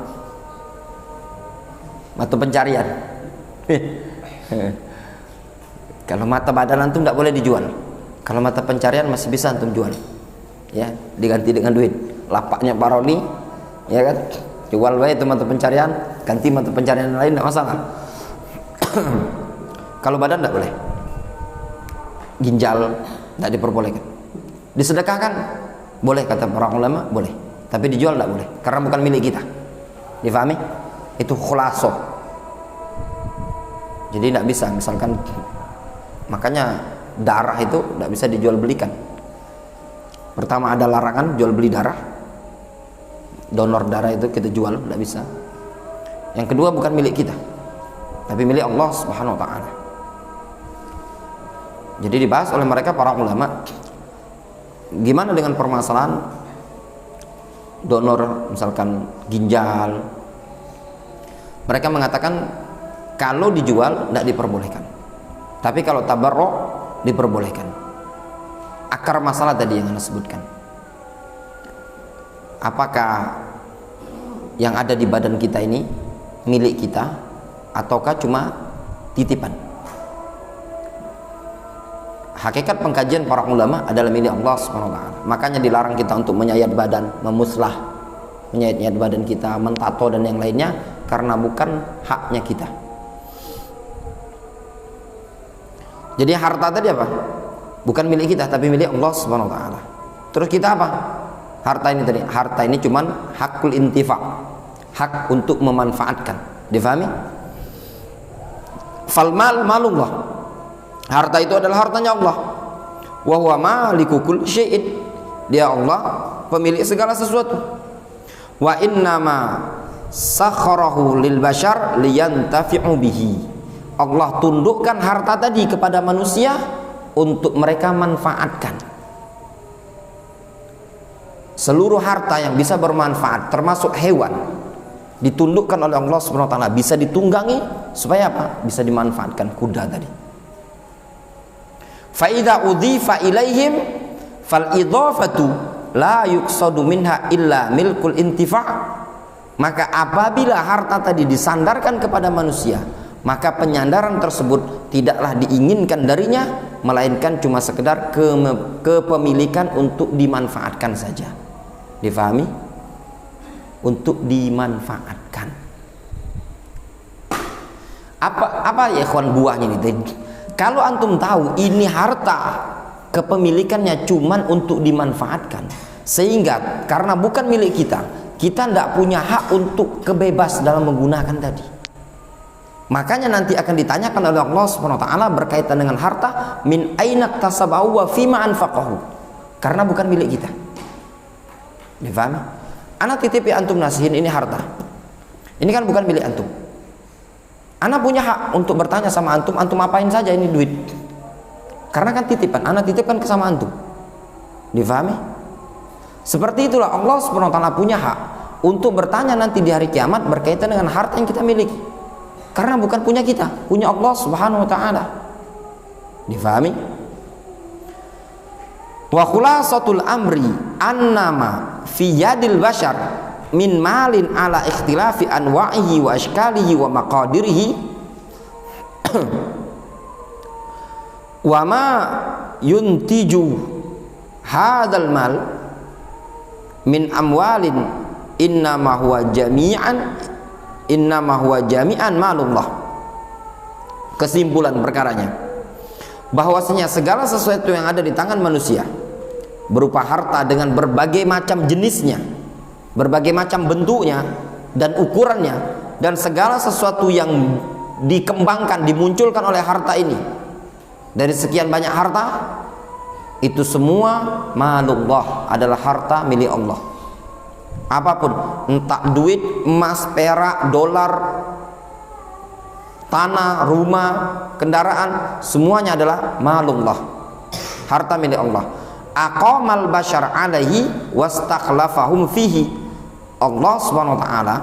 mata pencarian. Kalau mata badan antum tidak boleh dijual. Kalau mata pencarian masih bisa antum jual, ya, diganti dengan duit. Lapaknya paroni, ya kan? jual baik itu mata pencarian, ganti mata pencarian lain tidak masalah. Kalau badan tidak boleh, ginjal tidak diperbolehkan. Disedekahkan boleh kata para ulama, boleh, tapi dijual tidak boleh karena bukan milik kita. Difahami? Itu khulasoh. Jadi tidak bisa, misalkan, makanya darah itu tidak bisa dijual belikan. Pertama ada larangan jual beli darah, donor darah itu kita jual tidak bisa. Yang kedua bukan milik kita, tapi milik Allah Subhanahu Wa Taala. Jadi dibahas oleh mereka para ulama, gimana dengan permasalahan donor misalkan ginjal. Mereka mengatakan kalau dijual tidak diperbolehkan, tapi kalau tabarruk diperbolehkan. Akar masalah tadi yang Anda sebutkan, apakah yang ada di badan kita ini milik kita ataukah cuma titipan? Hakikat pengkajian para ulama adalah milik Allah Subhanahu wa taala. Makanya dilarang kita untuk menyayat badan, memuslah, menyayat badan kita, mentato dan yang lainnya, karena bukan haknya kita. Jadi harta tadi apa? Bukan milik kita, tapi milik Allah Subhanahu wa taala. Terus kita apa? Harta ini tadi, harta ini cuman hakul intifa, hak untuk memanfaatkan. Difahami? Fal mal malullah. Harta itu adalah hartanya Allah. Wa huwa maliku kulli syai'in. Dia Allah pemilik segala sesuatu. Wa innama sakharahu lil bashar liyantafi'u bihi. Allah tundukkan harta tadi kepada manusia untuk mereka manfaatkan. Seluruh harta yang bisa bermanfaat termasuk hewan ditundukkan oleh Allah Subhanahu wa taala, bisa ditunggangi supaya apa? Bisa dimanfaatkan. Kuda tadi. Fa idza udhifa ilaihim fal idhafatu la yuqsadu minha illa milkul intifa'. Maka apabila harta tadi disandarkan kepada manusia, maka penyandaran tersebut tidaklah diinginkan darinya, melainkan cuma sekedar kepemilikan untuk dimanfaatkan saja. Difahami? Untuk dimanfaatkan. Apa ya ikhwan buahnya ini tadi? Kalau antum tahu ini harta kepemilikannya cuman untuk dimanfaatkan, sehingga karena bukan milik kita, kita tidak punya hak untuk kebebas dalam menggunakan tadi. Makanya nanti akan ditanyakan oleh Allah Subhanahu wa taala berkaitan dengan harta, min aina tasabahu wa fima anfaqahu. Karena bukan milik kita. Difahami? Ana titipi antum nasihin ini harta. Ini kan bukan milik antum. Ana punya hak untuk bertanya sama antum, antum apain saja ini duit? Karena kan titipan, ana titipkan ke sama antum. Difahami? Seperti itulah Allah Subhanahu wa taala punya hak untuk bertanya nanti di hari kiamat berkaitan dengan harta yang kita miliki. Karena bukan punya kita, punya Allah Subhanahu wa taala. Difahami? Wa khulasatul amri annama fi yadil bashar min malin ala ikhtilafi anwa'ihi wa ashkalihi wa maqadirihi wa ma yuntiju hadzal mal min amwalin innama huwa jami'an malullah. Kesimpulan perkaranya bahwasanya segala sesuatu yang ada di tangan manusia berupa harta dengan berbagai macam jenisnya, berbagai macam bentuknya dan ukurannya, dan segala sesuatu yang dikembangkan, dimunculkan oleh harta ini dari sekian banyak harta, itu semua malullah, adalah harta milik Allah. Apapun, entah duit, emas, perak, dolar, tanah, rumah, kendaraan, semuanya adalah malullah, harta milik Allah. Aqamal bashar alaihi wastakhlafahum fihi. Allah Subhanahu wa taala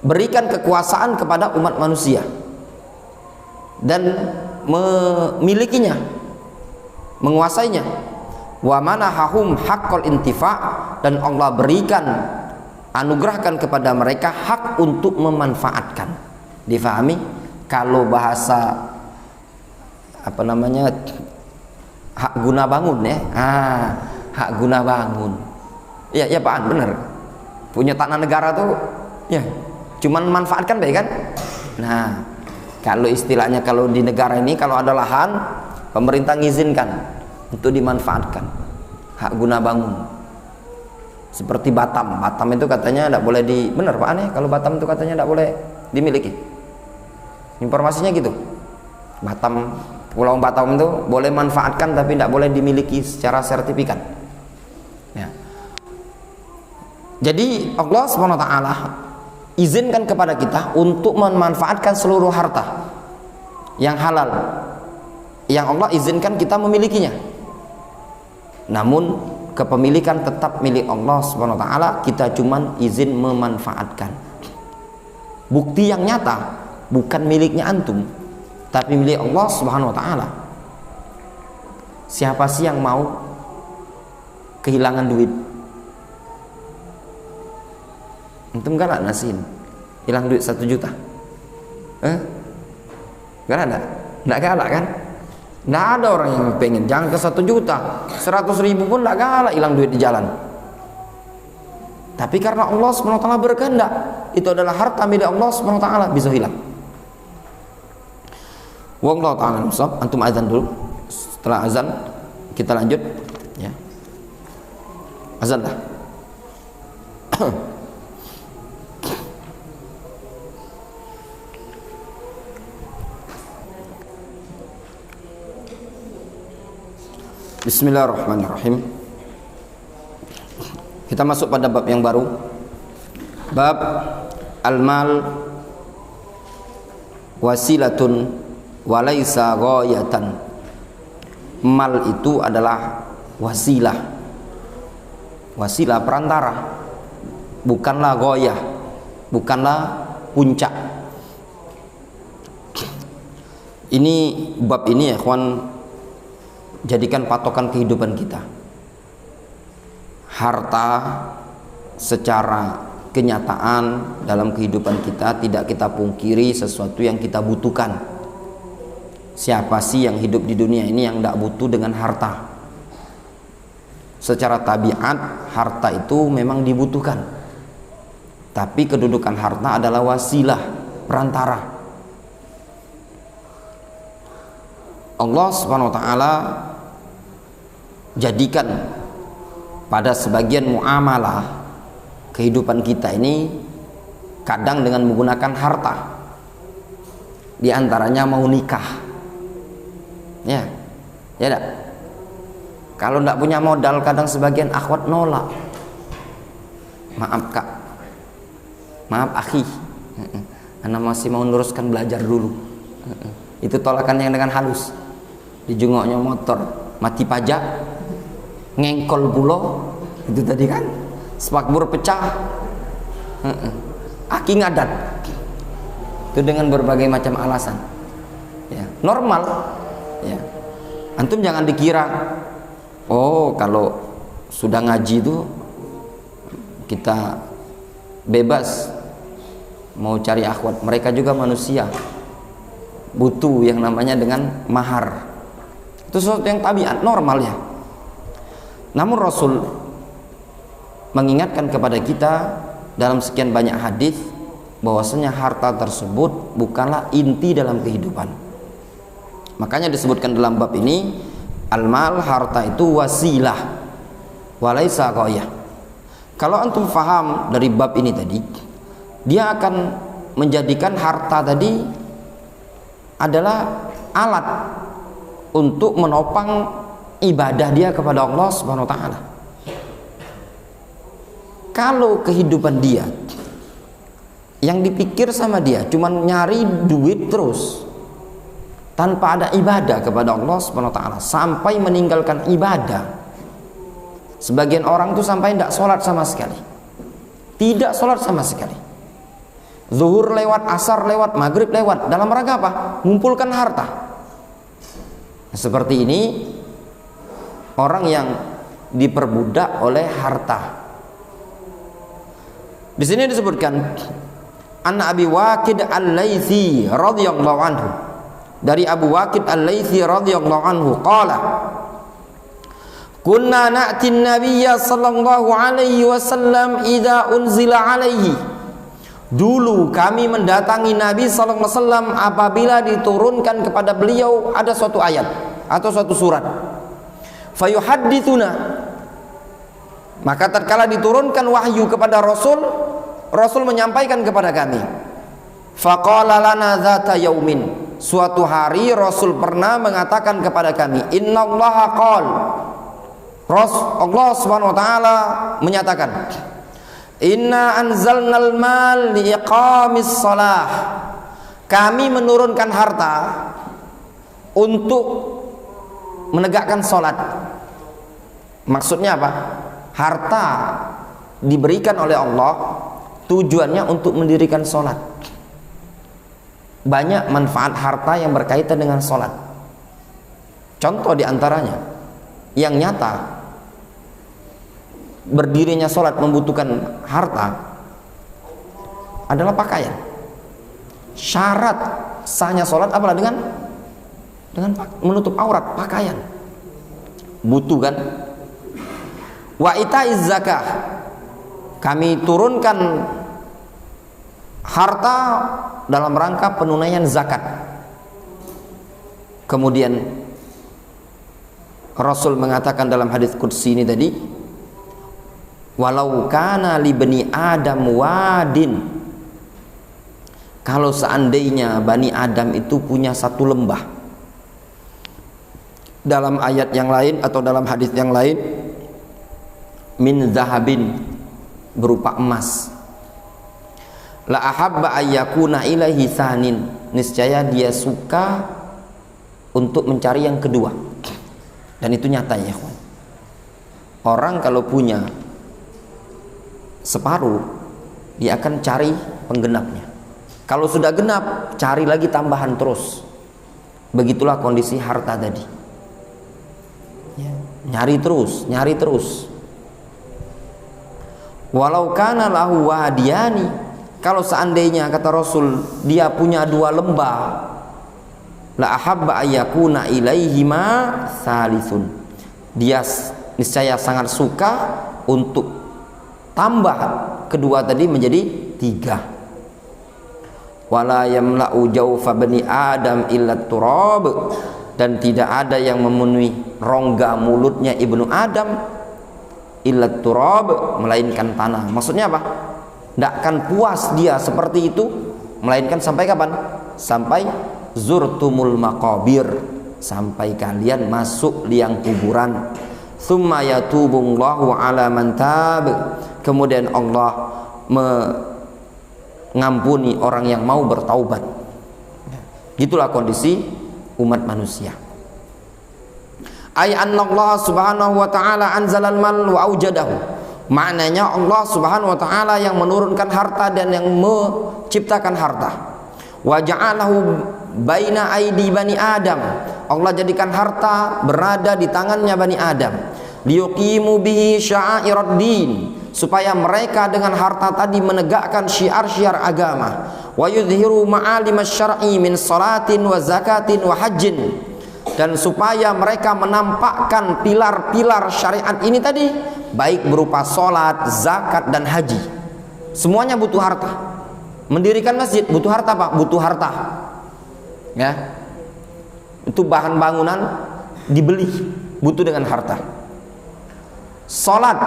berikan kekuasaan kepada umat manusia dan memilikinya, menguasainya. Wa manahahum haqqal intifa', dan Allah berikan, anugerahkan kepada mereka hak untuk memanfaatkan. Difahami? Kalau bahasa apa namanya, hak guna bangun ya, hak guna bangun. Ya Pak, benar. Punya tanah negara tuh ya cuman manfaatkan baik kan. Nah, kalau istilahnya kalau di negara ini kalau ada lahan, pemerintah ngizinkan untuk dimanfaatkan, hak guna bangun. Seperti Batam itu katanya tidak boleh benar Pak aneh, kalau Batam itu katanya tidak boleh dimiliki. Informasinya gitu. Pulau Batam itu boleh manfaatkan tapi tidak boleh dimiliki secara sertifikat. Ya. Jadi Allah SWT izinkan kepada kita untuk memanfaatkan seluruh harta yang halal, yang Allah izinkan kita memilikinya. Namun kepemilikan tetap milik Allah SWT, kita cuman izin memanfaatkan. Bukti yang nyata bukan miliknya antum, tapi milik Allah Subhanahu wa taala. Siapa sih yang mau kehilangan duit? Antum galak nasin hilang duit 1 juta? Gak ada? Nggak galak kan? Nggak ada orang yang pengen. Jangan ke 1 juta, 100.000 pun nggak galak hilang duit di jalan. Tapi karena Allah SWT berkehendak, itu adalah harta milik Allah SWT, bisa hilang. Wallahu ta'ala nusab. Antum azan dulu. Setelah azan kita lanjut ya. Azan lah. Bismillahirrahmanirrahim. Kita masuk pada bab yang baru. Bab al-mal wasilatun walaysa ghayatan. Mal itu adalah wasilah. Wasilah perantara. Bukanlah ghayah, bukanlah puncak. Ini bab ini ya ikhwan, jadikan patokan kehidupan kita. Harta secara kenyataan dalam kehidupan kita tidak kita pungkiri sesuatu yang kita butuhkan. Siapa sih yang hidup di dunia ini yang tidak butuh dengan harta? Secara tabiat harta itu memang dibutuhkan, tapi kedudukan harta adalah wasilah, perantara. Allah Subhanahu wa taala jadikan pada sebagian muamalah kehidupan kita ini kadang dengan menggunakan harta. Di antaranya mau nikah. Ya. Ya enggak? Kalau enggak punya modal kadang sebagian akhwat nolak. Maaf Kak. Maaf akhi. Ana masih mau meneruskan belajar dulu. Itu tolakan yang dengan halus. Dijungoknya motor, mati pajak, ngengkol pulo, itu tadi kan, spakbor pecah, aki ngadat, itu dengan berbagai macam alasan, ya normal, ya. Antum jangan dikira, oh kalau sudah ngaji itu kita bebas mau cari akhwat, mereka juga manusia, butuh yang namanya dengan mahar. Itu sesuatu yang tabiat normal ya. Namun Rasul mengingatkan kepada kita dalam sekian banyak hadis bahwasanya harta tersebut bukanlah inti dalam kehidupan. Makanya disebutkan dalam bab ini al-mal, harta itu wasilah walaysa ghayah. Kalau antum faham dari bab ini tadi, dia akan menjadikan harta tadi adalah alat untuk menopang ibadah dia kepada Allah Subhanahu wa taala. Kalau kehidupan dia yang dipikir sama dia cuman nyari duit terus tanpa ada ibadah kepada Allah Subhanahu wa taala sampai meninggalkan ibadah. Sebagian orang tuh sampai tidak sholat sama sekali. Tidak sholat sama sekali. Zuhur lewat, asar lewat, maghrib lewat, dalam rangka apa? Mengumpulkan harta. Seperti ini orang yang diperbudak oleh harta. Di sini disebutkan an Abi Waqid Al-Laitsi radhiyallahu anhu, dari Abu Waqid Al-Laitsi radhiyallahu anhu qala kunna na'tin nabiyya sallallahu alaihi wasallam idza unzila alaihi. Dulu kami mendatangi Nabi sallallahu alaihi wasallam apabila diturunkan kepada beliau ada suatu ayat atau suatu surat. Fayuhadditsuna, maka tatkala diturunkan wahyu kepada Rasul, Rasul menyampaikan kepada kami. Faqala lana dzata yaumin, suatu hari Rasul pernah mengatakan kepada kami, innallaha qala, Allah Subhanahu wa taala menyatakan, inna anzalnal mal liiqamis shalah, kami menurunkan harta untuk menegakkan salat. Maksudnya apa? Harta diberikan oleh Allah tujuannya untuk mendirikan salat. Banyak manfaat harta yang berkaitan dengan salat. Contoh diantaranya yang nyata, berdirinya salat membutuhkan harta adalah pakaian. Syarat sahnya salat apalah dengan menutup aurat, pakaian. Butuh kan? Wa itaiz zakah, kami turunkan harta dalam rangka penunaian zakat. Kemudian Rasul mengatakan dalam hadis qudsi ini tadi, walau kana li bani Adam wadin, kalau seandainya Bani Adam itu punya satu lembah. Dalam ayat yang lain atau dalam hadis yang lain, min zahabin, berupa emas, la ahabba ayyakuna ilaihi sanin, niscaya dia suka untuk mencari yang kedua. Dan itu nyata ya kawan. Orang kalau punya separuh, dia akan cari penggenapnya. Kalau sudah genap, cari lagi tambahan terus. Begitulah kondisi harta tadi ya, nyari terus. Walau kana lahu wadiyani, kalau seandainya kata Rasul dia punya dua lembah, la ahabba ayyakuna ilaihima salisun, dia niscaya sangat suka untuk tambah kedua tadi menjadi 3. Wala yamla'u jawfa bani Adam illa turab, dan tidak ada yang memenuhi rongga mulutnya ibnu Adam illa turab, melainkan tanah. Maksudnya apa? Tidak akan puas dia seperti itu, melainkan sampai kapan? Sampai zurtumul maqabir, sampai kalian masuk liang kuburan. Tsumma yatubullahu ala man tab, kemudian Allah mengampuni orang yang mau bertaubat. Gitulah kondisi umat manusia. Ay anna Allah subhanahu wa ta'ala anzalal mal wa aujadahu, maknanya Allah subhanahu wa ta'ala yang menurunkan harta dan yang menciptakan harta. Wa ja'alahu baina aidi bani Adam, Allah jadikan harta berada di tangannya Bani Adam. Liyuqimu bihi sya'irad din, supaya mereka dengan harta tadi menegakkan syiar-syiar agama. Wa yudhiru ma'alim syar'i min salatin wa zakatin wa hajjin, dan supaya mereka menampakkan pilar-pilar syariat ini tadi, baik berupa salat, zakat dan haji. Semuanya butuh harta. Mendirikan masjid butuh harta Pak, butuh harta. Ya. Itu bahan bangunan dibeli, butuh dengan harta. Salat,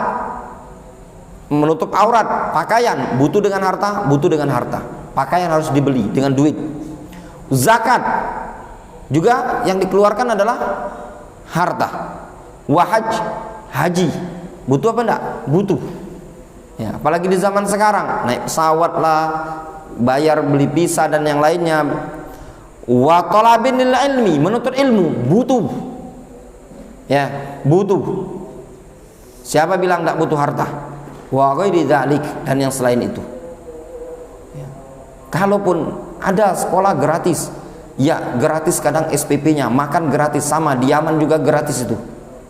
menutup aurat, pakaian butuh dengan harta, butuh dengan harta. Pakaian harus dibeli dengan duit. Zakat juga yang dikeluarkan adalah harta. Wahaj, haji butuh apa enggak? Butuh ya, apalagi di zaman sekarang, naik pesawat lah, bayar beli visa dan yang lainnya. Wa talabin lil ilmi, menuntut ilmu butuh ya, butuh. Siapa bilang enggak butuh harta? Wa ghairi dzalik, dan yang selain itu ya. Kalaupun ada sekolah gratis, ya gratis kadang SPP-nya, makan gratis, sama di Yaman juga gratis itu.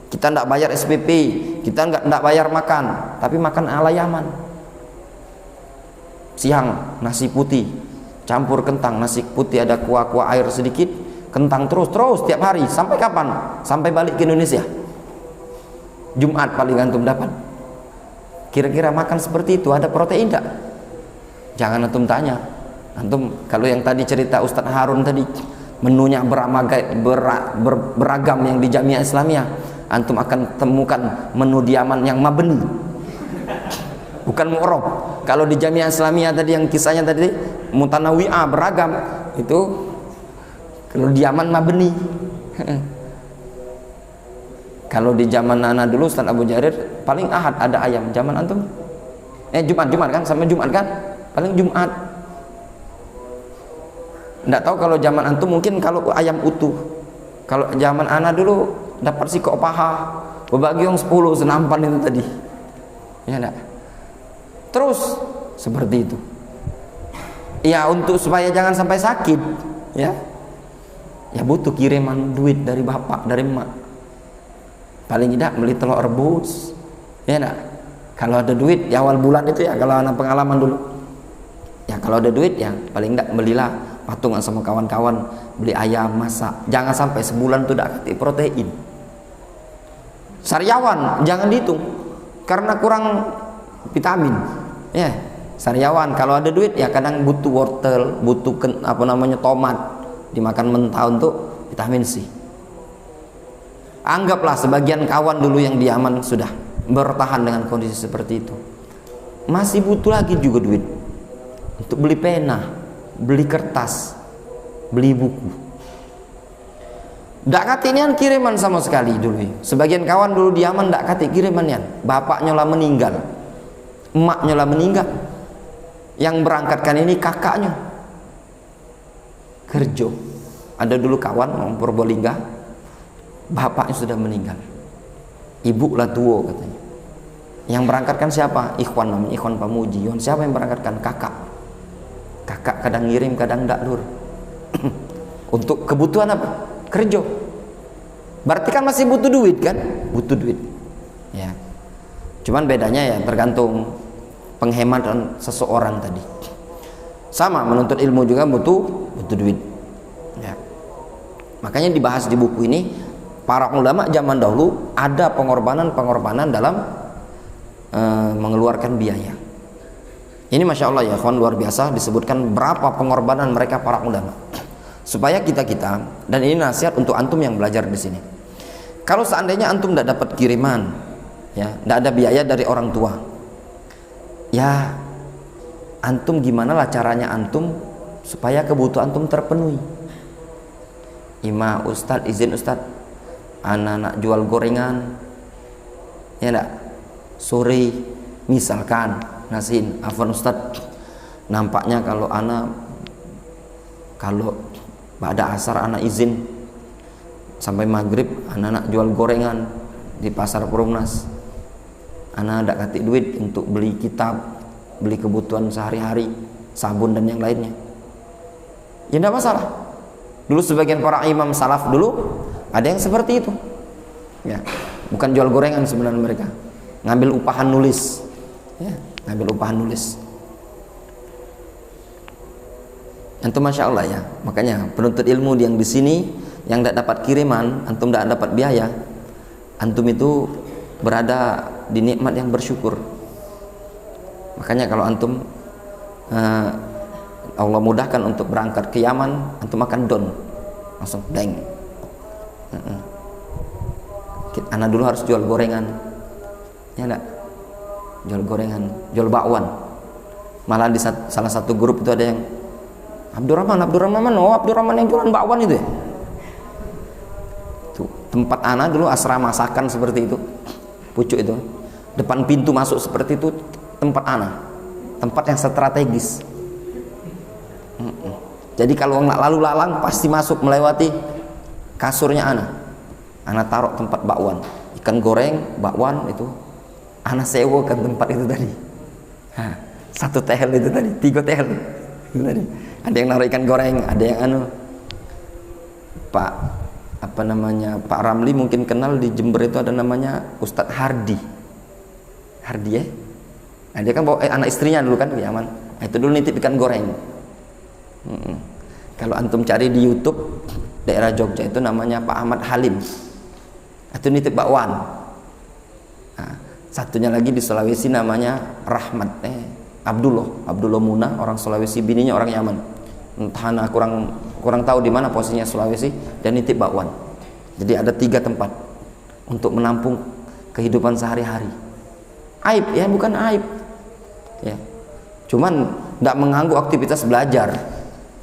Kita tidak bayar SPP, kita tidak bayar makan, tapi makan ala Yaman. Siang nasi putih campur kentang, nasi putih ada kuah-kuah air sedikit, kentang terus tiap hari. Sampai kapan? Sampai balik ke Indonesia Jumat paling antum dapat. Kira-kira makan seperti itu ada protein tidak? Jangan antum tanya. Antum kalau yang tadi cerita Ustadz Harun tadi, menunya beragam yang di Jamiah Islamiyah, antum akan temukan menu di Yaman yang mabni, bukan mu'rab. Kalau di Jamiah Islamiyah tadi yang kisahnya tadi mutanawi'ah, beragam, itu kalau di Yaman mabni. Kalau di zaman anak dulu Ustaz Abu Jarir paling Ahad ada ayam. Zaman antum Jumat kan, sampai Jumat kan paling Jumat. Nggak tahu kalau zaman antum, mungkin kalau ayam utuh. Kalau zaman anak dulu dapat sikok paha berbagi yang 10 senampan itu tadi, ya enggak? Terus seperti itu ya, untuk supaya jangan sampai sakit ya butuh kiriman duit dari bapak, dari emak. Paling tidak beli telur rebus, ya enggak? Kalau ada duit di awal bulan itu ya, kalau anak pengalaman dulu ya, kalau ada duit ya paling tidak belilah patungan sama kawan-kawan, beli ayam masak. Jangan sampai sebulan tuh tidak kasih protein. Sariawan jangan dihitung karena kurang vitamin ya. Sariawan kalau ada duit ya kadang butuh wortel, butuh tomat, dimakan mentah untuk vitamin C. Anggaplah sebagian kawan dulu yang di Yaman sudah bertahan dengan kondisi seperti itu, masih butuh lagi juga duit untuk beli pena, beli kertas, beli buku. Ndak katinian kiriman sama sekali dulu. Sebagian kawan dulu di Yaman ndak kati kirimannya. Bapaknya lah meninggal, emaknya lah meninggal. Yang berangkatkan ini kakaknya kerja. Ada dulu kawan orang Purbalingga, bapaknya sudah meninggal, ibu lah tua katanya. Yang berangkatkan siapa? Ikhwan, namanya Ikhwan Pamuji. Siapa yang berangkatkan? Kakak kadang ngirim kadang ndak lur. Untuk kebutuhan apa? Kerja. Berarti kan masih butuh duit kan? Butuh duit ya. Cuman bedanya ya tergantung penghematan seseorang tadi. Sama, menuntut ilmu juga butuh duit ya. Makanya dibahas di buku ini, para ulama zaman dahulu ada pengorbanan dalam mengeluarkan biaya. Ini masya Allah ya kawan, luar biasa disebutkan berapa pengorbanan mereka para ulama. Supaya kita dan ini nasihat untuk antum yang belajar di sini. Kalau seandainya antum tidak dapat kiriman, ya, tidak ada biaya dari orang tua, ya, antum gimana lah caranya antum supaya kebutuhan antum terpenuhi. Ima Ustadz, izin Ustadz, anak-anak jual gorengan, ya enggak, sore misalkan nasin, afwan Ustadz, nampaknya kalau pada asar anak izin sampai maghrib anak-anak jual gorengan di pasar Perumnas, anak ada kasih duit untuk beli kitab, beli kebutuhan sehari-hari, sabun dan yang lainnya, ya tidak masalah. Dulu sebagian para imam salaf dulu ada yang seperti itu ya, bukan jual gorengan sebenarnya, mereka ngambil upahan nulis ya, ngambil upahan nulis. Antum masya Allah ya. Makanya penuntut ilmu yang di sini yang tidak dapat kiriman, antum tidak dapat biaya, antum itu berada di nikmat yang bersyukur. Makanya kalau antum Allah mudahkan untuk berangkat ke Yaman, antum akan down langsung blank. Anak dulu harus jual gorengan, ya enggak? Jual gorengan, jual bakwan. Malah di salah satu grup itu ada yang Abdurrahman yang jualan bakwan itu ya. Tuh, tempat anak dulu asrama masakan seperti itu, pucuk itu, depan pintu masuk seperti itu tempat anak, tempat yang strategis. Jadi kalau nggak lalu lalang pasti masuk melewati kasurnya anak taruh tempat bakwan, ikan goreng, bakwan itu, anak sewakan tempat itu tadi. Satu tehel itu tadi, 3 tehel itu tadi. Ada yang naruh ikan goreng, ada yang Pak Ramli mungkin kenal, di Jember itu ada namanya Ustadz Hardi ya. Nah, dia kan bawa anak istrinya dulu kan ke Yaman. Itu dulu nitip ikan goreng. Kalau antum cari di YouTube daerah Jogja itu namanya Pak Ahmad Halim. Itu nitip bakwan. Satunya lagi di Sulawesi namanya Rahmat, Abdullah Muna, orang Sulawesi, bininya orang Yaman. Entah anak kurang tahu di mana posisinya Sulawesi, dan nitip bakwan. Jadi ada 3 tempat untuk menampung kehidupan sehari-hari. Aib ya, bukan aib ya, cuman tidak mengganggu aktivitas belajar.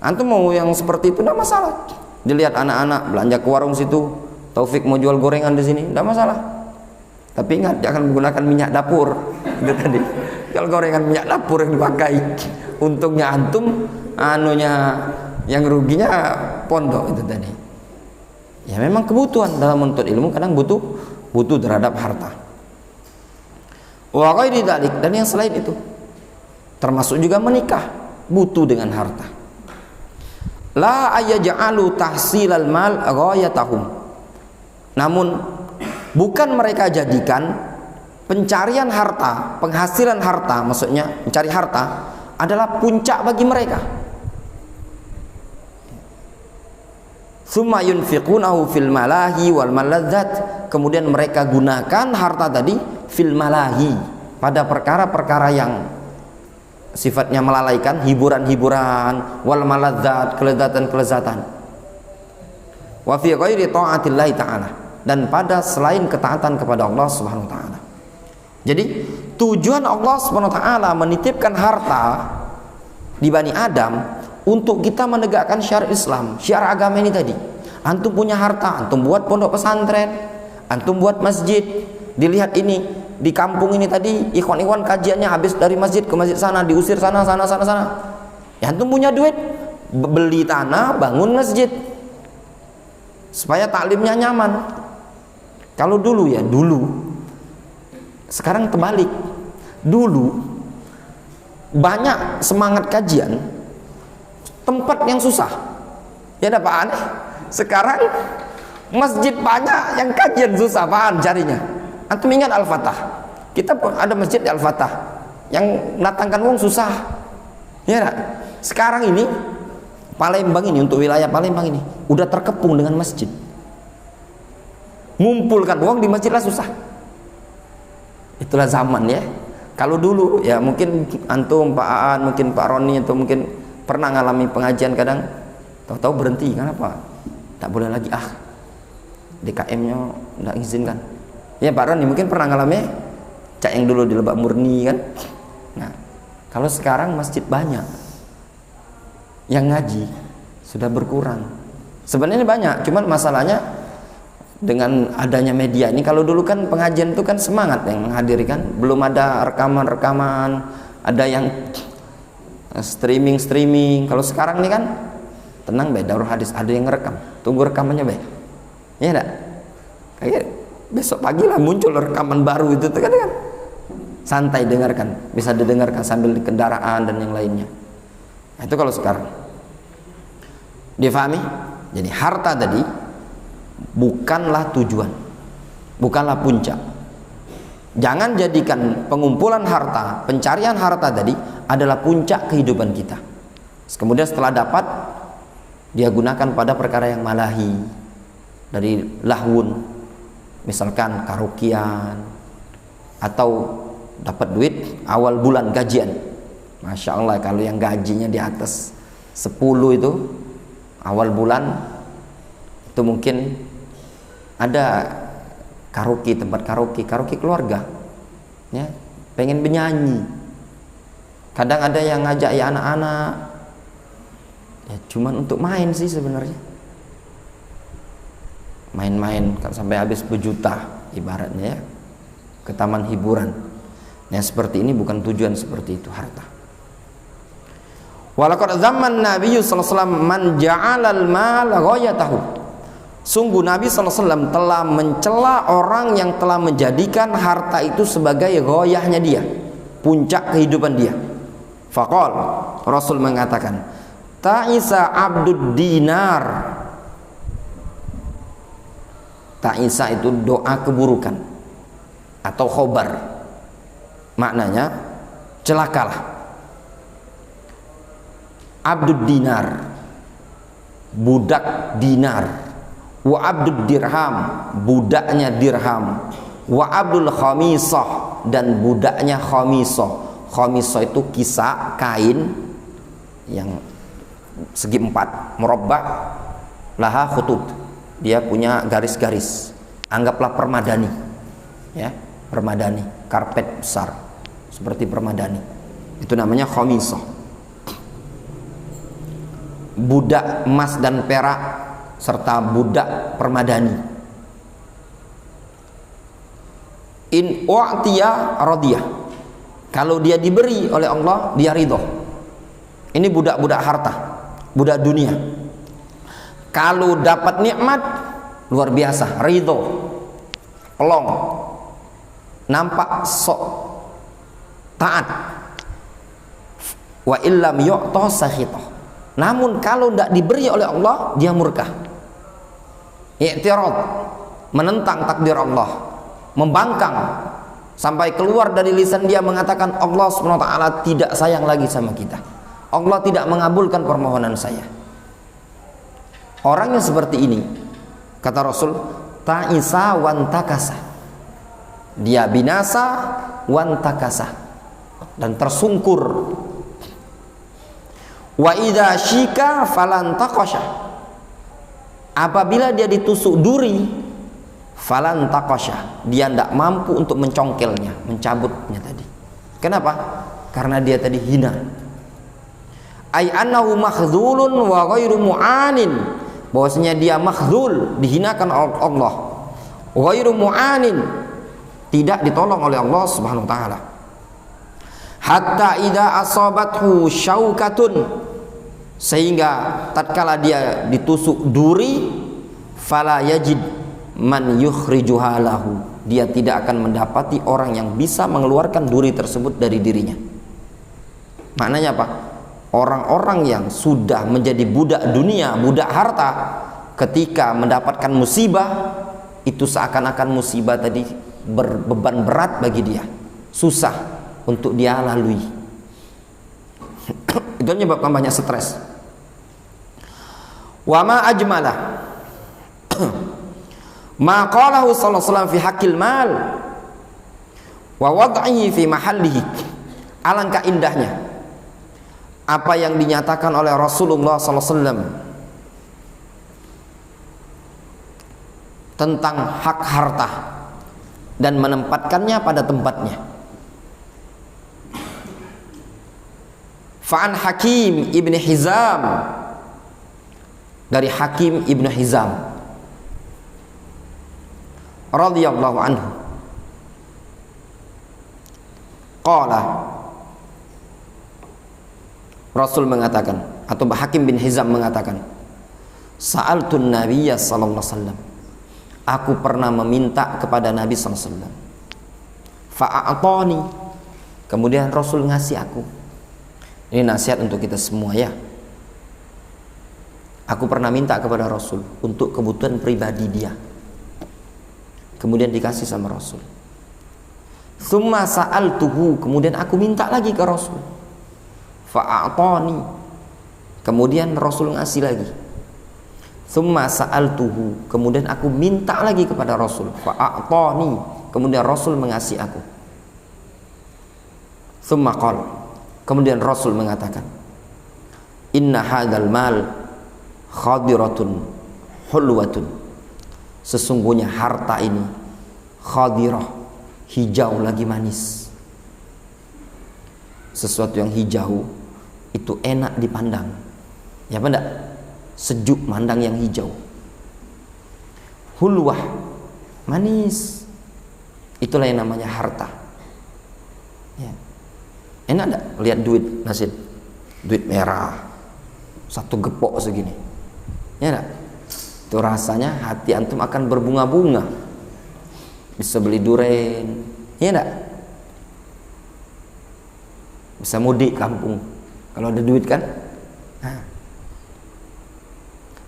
Antum mau yang seperti itu tidak masalah. Dilihat anak-anak belanja ke warung situ, Taufik mau jual gorengan di sini, tidak masalah. Tapi ingat, jangan menggunakan minyak dapur. Itu tadi. Kalau gorengan minyak dapur yang dipakai, untungnya antum, yang ruginya pondok itu tadi. Ya memang kebutuhan dalam menuntut ilmu kadang butuh terhadap harta. Wa ghairi dzalik, dan yang selain itu, termasuk juga menikah butuh dengan harta. La ayaj'alu tahsilal mal ghayatahum. Namun bukan mereka jadikan pencarian harta, penghasilan harta, maksudnya mencari harta adalah puncak bagi mereka. Tsumma yunfiqunahu fil malahi wal maladzat. Kemudian mereka gunakan harta tadi fil malahi, pada perkara-perkara yang sifatnya melalaikan, hiburan-hiburan, wal maladzat, kelezatan-kelezatan. Wa fi ghairi ta'atillahi ta'ala, dan pada selain ketaatan kepada Allah Subhanahu wa taala. Jadi tujuan Allah Subhanahu wa taala menitipkan harta di Bani Adam untuk kita menegakkan syiar Islam, syiar agama ini tadi. Antum punya harta, antum buat pondok pesantren, antum buat masjid. Dilihat ini di kampung ini tadi, ikhwan-ikhwan kajiannya habis dari masjid ke masjid sana, diusir sana. Ya antum punya duit, beli tanah, bangun masjid supaya taklimnya nyaman. Kalau dulu, sekarang terbalik. Dulu banyak semangat kajian, tempat yang susah. Ya ada apaan? Sekarang masjid banyak, yang kajian susah apaan carinya. Antum ingat Al-Fatah? Kita ada masjid di Al-Fatah, yang mendatangkan uang susah. Ya enggak? Sekarang ini Palembang ini, untuk wilayah Palembang ini udah terkepung dengan masjid. Ngumpulkan uang di masjid lah susah. Itulah zaman ya. Kalau dulu ya mungkin antum, Pak Aan, mungkin Pak Roni, atau mungkin pernah ngalami pengajian, kadang tahu-tahu berhenti. Kenapa? Tak boleh lagi, DKM-nya tidak izinkan. Ya Pak Roni mungkin pernah ngalami, cak yang dulu di Lebak Murni kan. Nah, kalau sekarang masjid banyak, yang ngaji sudah berkurang. Sebenarnya banyak, cuman masalahnya dengan adanya media ini. Kalau dulu kan pengajian itu kan semangat yang menghadiri kan, belum ada rekaman, ada yang streaming. Kalau sekarang ini kan tenang be, Darul Hadis ada yang ngerekam, tunggu rekamannya be. Ya enggak? Kayak besok pagi lah muncul rekaman baru itu kan, santai dengarkan, bisa didengarkan sambil di kendaraan dan yang lainnya. Nah, itu kalau sekarang. Difahami? Jadi harta tadi bukanlah tujuan, bukanlah puncak. Jangan jadikan pengumpulan harta, pencarian harta tadi adalah puncak kehidupan kita. Kemudian setelah dapat, dia gunakan pada perkara yang malahi, dari lahwun, misalkan karaokean, atau dapat duit awal bulan gajian. Masya Allah, kalau yang gajinya di atas 10 itu awal bulan, itu mungkin ada karaoke, tempat karaoke keluarga ya, pengen bernyanyi. Kadang ada yang ngajak ya anak-anak ya, cuman untuk main sih sebenarnya, main-main sampai habis berjuta ibaratnya ya, ke taman hiburan. Yang seperti ini bukan tujuan seperti itu harta. Walaqad zaman Nabi sallallahu alaihi wasallam man ja'alal mal ghayatahu. Sungguh Nabi sallallahu alaihi wasallam telah mencela orang yang telah menjadikan harta itu sebagai ghayahnya dia, puncak kehidupan dia. Faqal, Rasul mengatakan, ta'isa abdud dinar. Ta'isa itu doa keburukan atau khobar, maknanya celakalah. Abdud dinar, budak dinar. Wa abdud dirham, budaknya dirham. Wa abdul khamisah, dan budaknya Khamisah. Khamisah itu kisah kain yang segi 4 murabbah, laha khutut, dia punya garis-garis, anggaplah permadani, ya, permadani, karpet besar seperti permadani, itu namanya Khamisah. Budak emas dan perak serta budak permadani. In u'tiya radiyah, kalau dia diberi oleh Allah dia ridho. Ini budak-budak harta, budak dunia. Kalau dapat nikmat luar biasa, ridho, pelong, nampak sok taat. Wa illam yu'ta sakhitah. Namun kalau tidak diberi oleh Allah dia murka, i'tirad, menentang takdir Allah, membangkang, sampai keluar dari lisan dia mengatakan Allah SWT tidak sayang lagi sama kita, Allah tidak mengabulkan permohonan saya. Orang yang seperti ini, kata Rasul, ta'isa wantakasa, dia binasa wantakasa, dan tersungkur. Wa idza syika falan taqasha, apabila dia ditusuk duri, falan taqasha, dia tidak mampu untuk mencongkelnya, mencabutnya tadi. Kenapa? Karena dia tadi hina. Ai annahu makhdhulun wa ghairu mu'anin, bahwasanya dia makhdhul, dihinakan oleh Allah, ghairu mu'anin, tidak ditolong oleh Allah Subhanahu wa taala. Hatta idza asabathu syaukatun, sehingga tatkala dia ditusuk duri, fala yajid man yukhrijuha lahu, dia tidak akan mendapati orang yang bisa mengeluarkan duri tersebut dari dirinya. Maknanya apa? Orang-orang yang sudah menjadi budak dunia, budak harta, ketika mendapatkan musibah, itu seakan-akan musibah tadi berbeban berat bagi dia, susah untuk dia lalui. Itu menyebabkan banyak stres. Wa ma ajmalah ma qalahu sallallahu alaihi wasallam fi haqqil mal wa wad'ihi fi mahallihi. Alangkah indahnya apa yang dinyatakan oleh Rasulullah sallallahu alaihi wasallam tentang hak harta dan menempatkannya pada tempatnya. Fa'an Hakim ibn Hizam, dari Hakim ibn Hizam radhiyallahu anhu, qala, Rasul mengatakan, atau Hakim bin Hizam mengatakan, sa'altun nabiyya sallallahu alaihi wasallam, aku pernah meminta kepada Nabi sallallahu alaihi wasallam, fa'atani, kemudian Rasul ngasih aku. Ini nasihat untuk kita semua ya. Aku pernah minta kepada Rasul untuk kebutuhan pribadi dia, kemudian dikasih sama Rasul. Tsumma sa'altuhu, kemudian aku minta lagi ke Rasul, fa'atani, kemudian Rasul ngasih lagi. Tsumma sa'altuhu, kemudian aku minta lagi kepada Rasul, fa'atani, kemudian Rasul mengasih aku. Tsumma qala, kemudian Rasul mengatakan, inna hadzal mal khadiratun hulwatun, sesungguhnya harta ini khadirah, hijau lagi manis. Sesuatu yang hijau itu enak dipandang, ya apa enggak? Sejuk mandang yang hijau. Hulwah, manis, itulah yang namanya harta ya. Enak enggak lihat duit, Nasib? Duit merah satu gepok segini, ya enggak? Itu rasanya hati antum akan berbunga-bunga, bisa beli duren, ya enggak? Bisa mudik kampung kalau ada duit kan. Nah.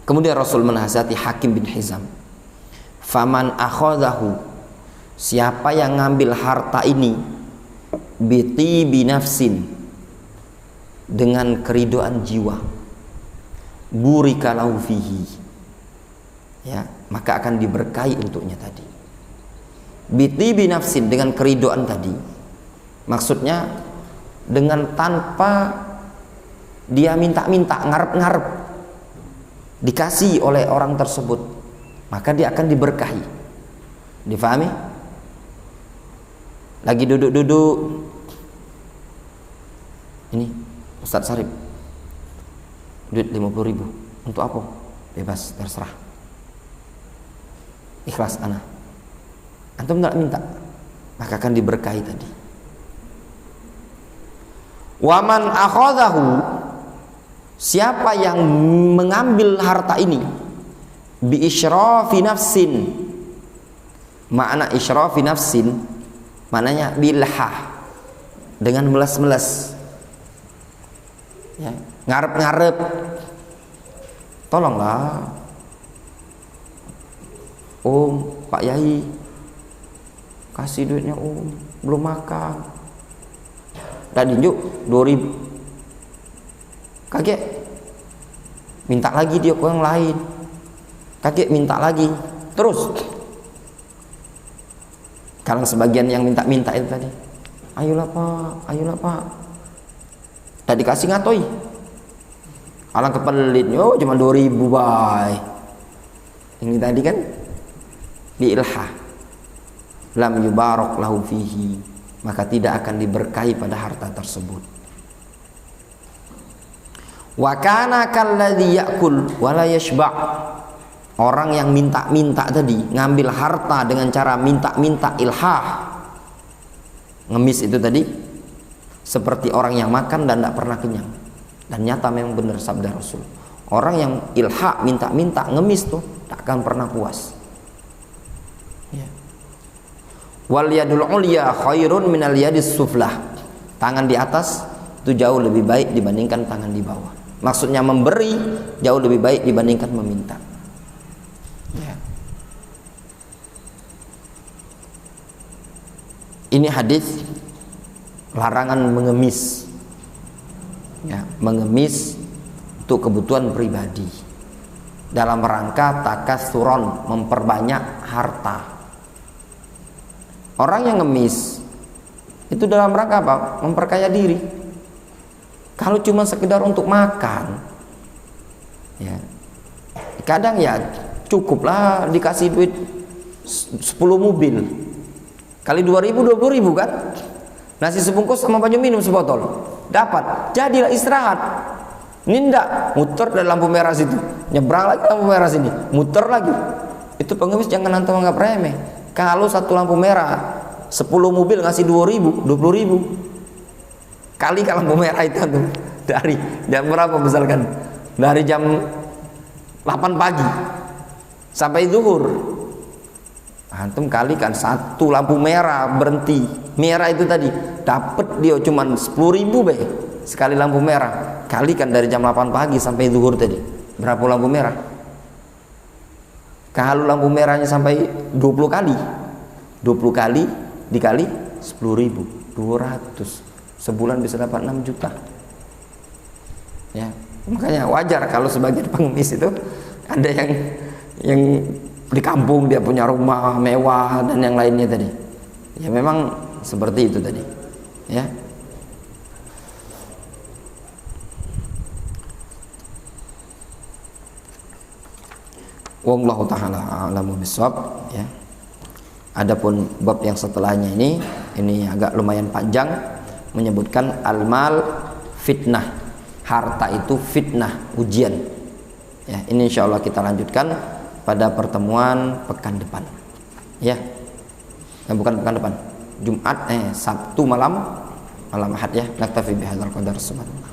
Kemudian Rasul menasihati Hakim bin Hizam, faman akhadahu, siapa yang ngambil harta ini, biti binafsin, dengan keridoan jiwa, burika lahu fihi, ya, maka akan diberkahi untuknya tadi. Biti binafsin, dengan keridoan tadi. Maksudnya dengan tanpa dia minta-minta, ngarep-ngarep, dikasih oleh orang tersebut, maka dia akan diberkahi. Difahami? Lagi duduk-duduk, ini Ustadz Sarip, duit 50.000, untuk apa? Bebas, terserah, ikhlas ana. Antum nggak minta, maka akan diberkahi tadi. Waman akhadahu, siapa yang mengambil harta ini, bi isyrafi nafsin. Makna isyrafi nafsin maknanya bilhah, dengan meles-meles, ya, ngarep-ngarep. Tolonglah Om, Pak Yai, kasih duitnya Om, belum makan. Dan dijuk 2.000. Kaget, minta lagi dia ke yang lain. Kaget, minta lagi. Terus kalau sebagian yang minta-minta itu tadi, ayolah Pak, ayolah Pak, tak dikasih ngatoi. Alang kepelit, oh cuma 2.000 bay. Ini tadi kan biilhah, lam yubarak lahu fihi, maka tidak akan diberkahi pada harta tersebut. Wa kana kalladzi ya'kul wa la yashba'. Orang yang minta-minta tadi, ngambil harta dengan cara minta-minta, ilhah, ngemis itu tadi, seperti orang yang makan dan tidak pernah kenyang. Dan nyata memang benar sabda Rasul, orang yang ilhah, minta-minta, ngemis tuh tak akan pernah puas. Ya. Wal yadul ulya khairun minal yadis suflah. Tangan di atas itu jauh lebih baik dibandingkan tangan di bawah. Maksudnya memberi jauh lebih baik dibandingkan meminta. Ya. Ini hadis larangan mengemis, ya, mengemis untuk kebutuhan pribadi dalam rangka takatsuron, memperbanyak harta. Orang yang ngemis itu dalam rangka apa? Memperkaya diri. Kalau cuma sekedar untuk makan, ya, kadang ya cukuplah dikasih duit 10 mobil kali 2.000, 20.000 kan, nasi sebungkus sama baju minum sebotol dapat, jadilah istirahat. Ini ndak muter dari lampu merah situ, nyebrang lagi lampu merah sini, muter lagi. Itu pengemis jangan antum anggap remeh. Kalau satu lampu merah 10 mobil ngasih 2.000, 20.000 kali kalau lampu merah itu tuh, dari jam berapa misalkan, dari jam 8 pagi sampai zuhur, antum kalikan satu lampu merah berhenti merah itu tadi, dapat dia cuman 10.000 be sekali lampu merah. Kalikan dari jam 8 pagi sampai zuhur tadi, berapa lampu merah? Kalau lampu merahnya sampai 20 kali, 20 kali dikali 10.000, 200, sebulan bisa dapat 6 juta. Ya, makanya wajar kalau sebagian pengemis itu ada yang di kampung dia punya rumah mewah dan yang lainnya tadi. Ya memang seperti itu tadi. Ya. Wallahu taala a'lamu bissawab, ya. Adapun bab yang setelahnya ini agak lumayan panjang, menyebutkan al-mal fitnah. Harta itu fitnah, ujian. Ya, ini insyaallah kita lanjutkan pada pertemuan pekan depan. Ya. Bukan pekan depan. Jumat Sabtu malam Ahad ya. Naktafi bihadzal qadar subhanallah.